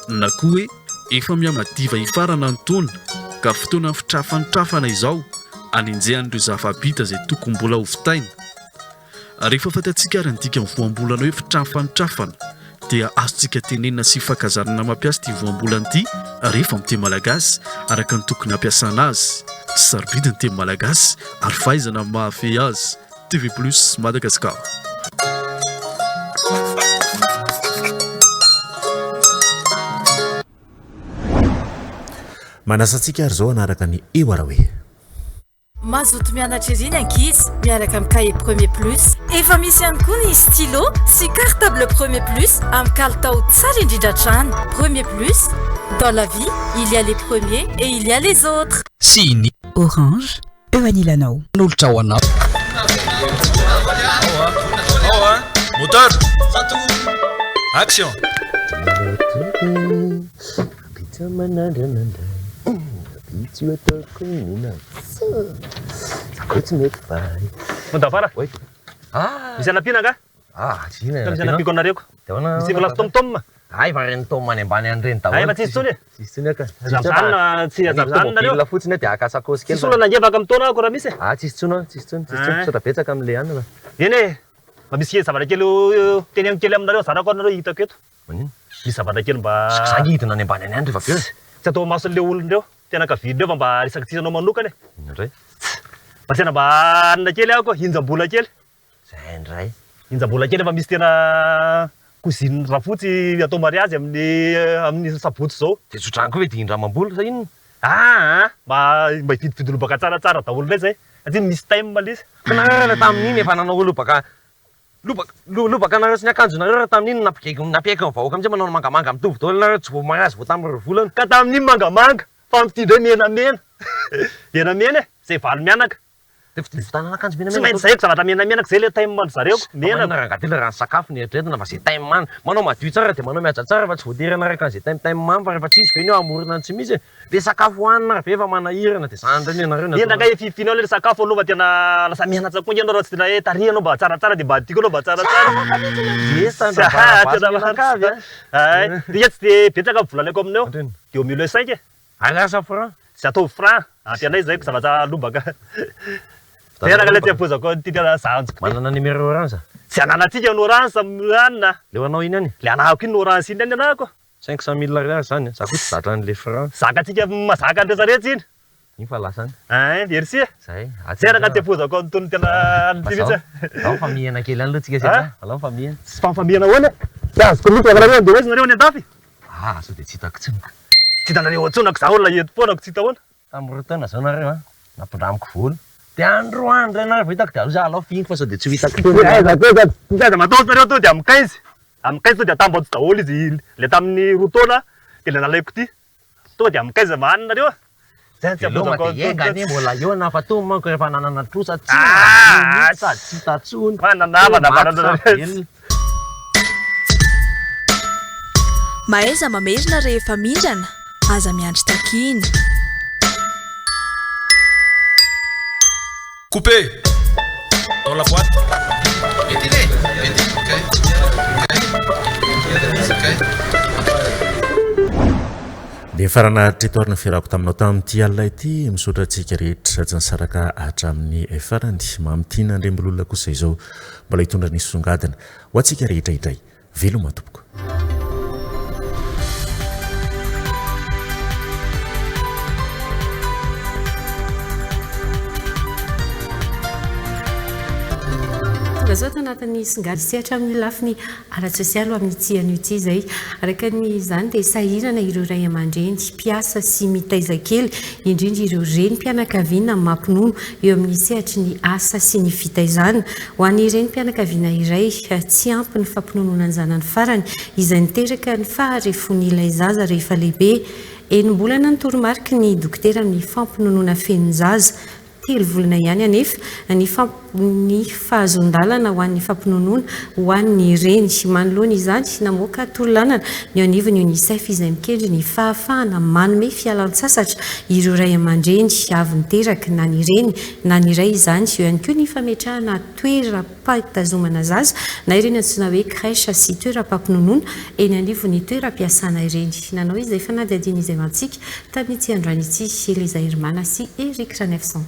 na koa hoe efa mihamadiva hifarana ny taona ka fotoana ny fitrafantrafana izao anenjehan'ireo zava-bita izay tokony mbola hovitaina rehefa fantatsika ary andika ny voambolana hoe fitrafantrafana dia azontsika tenenina sy fankazarana mampiasa ity voambolana ity rehefa amin'ny teny malagasy araka ny tokony hampiasana azy sarobidy ny teny malagasy ary fahaizana mahafehy azy TV Plus Madagasikara. manasantsika ary zao anaraka ny eo ara hoe mazoto mianatra iriny ankizy miaraka amin'ny cahier premier plus efa misy ihany koa ny stylo sy cartable premier plus amin'ny kalitao tsara indrindra trano. Premier plus, dans la vie il y a les premiers et il y a les autres. Sini Orange eo anilanao nolotra ho anao moteur action Mantafara? Oi. Misy anapina ka? Misy anapiko anareko. Misy vola tom-tom. Ay, vareny tom any ambany an'ireny daholo. Ay, fa tsisy tsony. Tsisy tsony aka. Zavzanona tsy zavzanona nareo. Mobile fotsiny dia aka sakosy kely. Tsisy olona nangevaka amin'ny taona ako raha misy. Tsisy tsony, tsisy tsony, tsisy tsony. Sota betsaka amin'le anina. Eny e, mba misy zavatra kely teny kely aminareo zanako anareo hitako eto. Manino? Misy zavatra kely mba sangidina any ambany any rehefa be. Tsy atao mason'le olon'ireo. Tena kavidreo fa mba resaky tisanao manokana e. Indray. Mba tena mba anina kely ako, hinjam-bola kely. Zay indray. Hinjam-bola kely fa misy tena koziny rafotsy atao mariazy amin'ny sabotsy zao. Dia tsotrany koa hoe dia indramam-bola sa inona? Mba hifidifidy lobaka tsaratsara daholo ndray zay. Satria misy time malisy. Kanarana tamin'iny efa nanao lobaka lobaka nareo sy ny akanjo nareo raha tamin'iny napiaiko ny vahoaka amin'izay manao mangamanga mitovy daholo nareo tsy vao mariazy vao tamin'ny volana. Ka tamin'iny mangamanga fa mitindray menamena. Menamena e, zay valo mianaka. Dia fitanana akanjo menamena. Tsy maintsy zay ko zavatra menamenaka zay le time mandry zareo. Menaka rangately raha ny sakafo ny eritreretina fa zay time mamy. Manao madio tsara dia manao mihaja tsara fa tsy voatery anaraka an'izay time mamy fa rehefa tsisy venio amorona tsy misy be sakafo hohanina be efa manahirana dia zany indray anareo. Endaka fifinao le sakafo anao fa tena lasa mianatsakoinga anao raha tsy tena hoe tarihanao mba tsaratsara dia mba tiako anao mba tsaratsara. Dia tsy dia betsaka volanako aminao. Dia au milieu 5 e. Alasa franc. Tsy atao franc. Aty anay zay ko zavatra lobaka. Tena ka le tiapozako tika zanjiko. Manana numéro orange? Tsy ananatsika ny orange anina. Le anao iny any? Le anahako iny orange iny any anahako. 500 000 ariary zany. Za koa tsy zatra an'le franc. Zakatsika mazaka an'ireo zaretsy iny. Iny fa lasa any. Merci. Zay. Zay raha ka tiapozako antony tena an'ity mihitsy. Alao famihana kely any aloha tsika zay. Alao famihana. Tsy famihana hoana. Tsy azoko mihitsy avarareo andeha hoaizy nareo any an-dafy. So dia tsy hitako tsony. Tsy hitanareo antsonako za olona eto foana ko tsy hita hoana. Tamin'ny taona zao nareo nampindramiko vola. Dia andro andro ianareo hitako dia aleo alao fihingo fa sao dia tsy hitako tony. Za matahotra nareo to dia amin'ny 15. Amin'ny 15 to dia tambotsy daholo izy le tamin'ny roa taona dia le nalaiko ity. To dia amin'ny 15 mahanina nareo. Zay tsy apozako engany mbola eo na fa to manko rehefa nanana trosa tsy tatsony. Mananamana. Mahaiza mamerina rehefa mindrana aza miandry takiny. Coupé dans la boîte. dia farana tretoarina fiarako taminao tamin'ity alina ity misaotra antsika rehetra tsy nisaraka hatramin'ny farany mamitiana andrembololona kosa izao mbola hitondra ny songadina ho antsika rehetra indray veloma tompoko. zao tanatin'ny singadisehatra amin'ny lafiny ara-tsosialy amin'ny tsian'io ity zay araka nyizany dia sahirana ireo ray aman-dreny mpiasa sy mitaiza kely indrindra ireo renim-pianakaviana mampinono eo amin'ny sehatry ny asa sy ny fitaizana ho an'ny renim-pianakaviana iray tsy ampy ny fampinonona ny zanany farany izay niteraka ny faharefon'ilay zaza rehefa lehibe enim-bolana ny toromarika ny dokotera amin'ny fampinonona fen'ny zaza 3 volana ihany anefa ny fahazondalana ho an'ny fampinonona ho an'ny reny manoloana izany namoaka tololanana ny anivon'ny UNICEF izay mikendry ny fahafahana manome fialan-tsasatra ireo ray aman-dreny avy niteraka na ny reny na ny ray izany eo ihany koa ny fametrahana toeram-pahatazomana zaza na ireny antsoina hoe crèche sy toeram-pampinonona eny anivon'ny toeram-piasana ireny nanao izay fanadihadiana izay mantsika tamin'ity androany ity Eliza Hermana sy Eric Ranefson.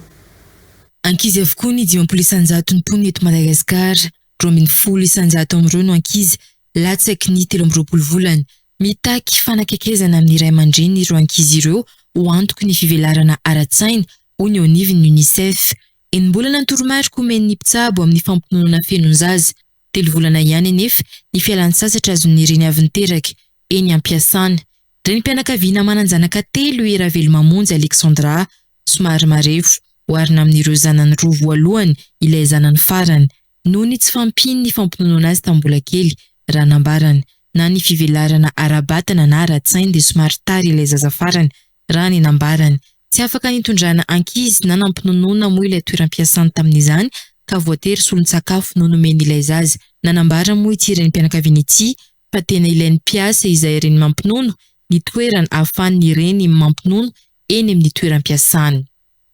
Ankizy avokoa ny 9,100 eto Madagasikara, 10,100 amin'ireo no ankizy latsaky ny 13 volana. Mitaky fanakakezana amin'ny ray aman-dreny ireo ankizy ireo ho antoky ny fivelarana ara-tsaina ho ny anivon'ny UNICEF. Enim-bolana ny toromarika omen'ny mpitsabo amin'ny fampinonona fenon'ny zaza. 3 volana ihany anefa ny fialan-tsasatra azon'ny reny avy niteraka eny am-piasana. Renim-pianakaviana mananjanaka 3 era Velomamonjy Alexandra somary marefo oharina amin'ireo zanany 2 voalohany ilay zanany farany noho ny tsy fampiny ny fampinonona azy tambola kely raha nambarana na ny fivelarana ara-batana na ara-tsaina dia somary tary ilay zaza farany raha ny nambarana tsy afaka nitondrana ankizy na nampinonona moa ilay toeram-piasana tamin'izany ka voatery solon-tsakafo no nomeny ilay zaza nanambara moa ity renim-pianakaviana ity fa tena ilain'ny mpiasa izay reny mampinono ny toerana ahafahan'ny reny mampinono eny amin'ny toeram-piasana.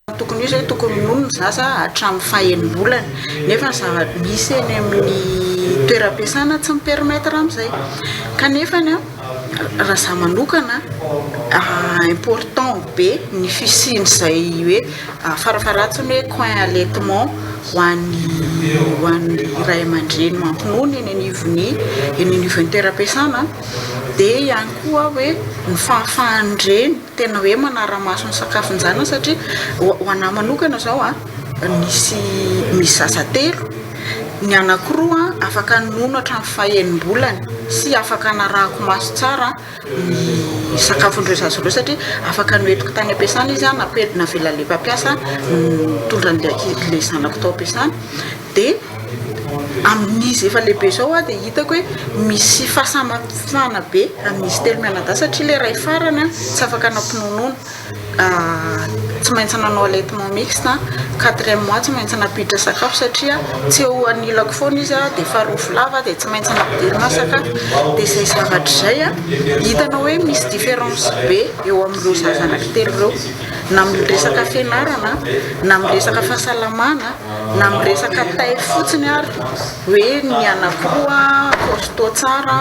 Tokony io zay tokony nono zaza hatramin'ny faha-enimbolana nefa misy eny amin'ny toeram-piasana tsy mipermettre amin'izay kanefa raha za manokana important be ny fisiany izay hoe farafaratsiny hoe coin allaitement ho an'ny ray aman-dreny mampinono eny anivon'ny toeram-piasana dia ihany koa hoe ny fahafahany reny tena hoe manara-maso ny sakafony zanany satria ho anahy manokana zao misy zaza 3 ny anankiroa afaka nono hatramin'ny faha-enimbolana sy afaka narahako maso tsara ny sakafondreo zaza ireo satria afaka noentiko tany am-piasana izy napedina velale mpampiasa mitondran'ilay zanako tao am-piasana dia amin'izy efa lehibe zao dia hitako hoe misy fahasamafana be amin'izy 3 mianadahy satria ilay ray farany tsy afaka nampinonona tsy maintsy nanao allaitement mixte 4e mois tsy maintsy napiditra sakafo satria tsy eo anilako foana izy dia faharofo lava dia tsy maintsy napidirina sakafo dia izay zavatra izay hitanao hoe misy différence be eo amin'ireo zaza anankitelo ireo na amin'ny resaka fianarana na amin'ny resaka fahasalamana na amin'ny resaka tay fotsiny ary hoe ny anankiroa costaud tsara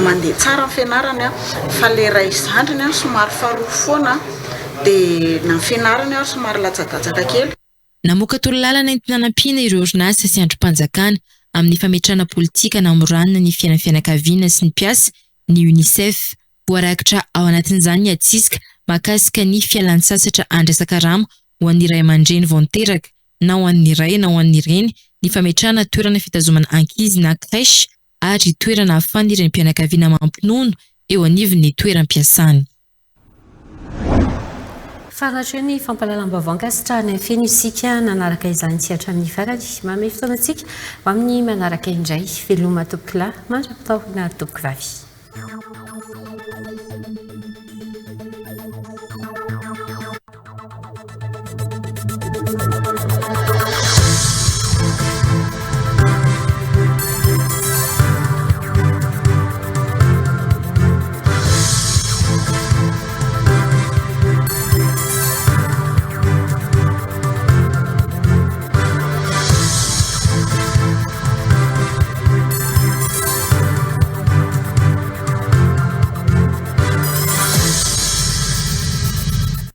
mandeha tsara amin'ny fianarany fa le ray zandriny somary faharofo foana dia na fianarany ary somary latsadatsaka kely. Namoaka tolo-lalana entinanam-piana ireo orinasa sy androm-panjakana amin'ny fametrahana politika namoranana ny fianakaviana sy ny mpiasa ny UNICEF voarakitra ao anatin'izany ny atsisika mahakasika ny fialan-tsasatra andrasaka ramo ho an'ny ray aman-dreny vao niteraka na ho an'ny ray na ho an'ny reny ny fametrahana toerana fitazomana ankizy na crèche ary toerana ahafahan'ny renim-pianakaviana mampinono eo anivon'ny toeram-piasana. Fanatro ny fampahalalam-baovanga sy trahana feno isika nanaraka izany tsy hatramin'ny farany manome fotoanantsika ho amin'ny manaraka indray veloma tompokila mandra-pitao na tompoko vavy.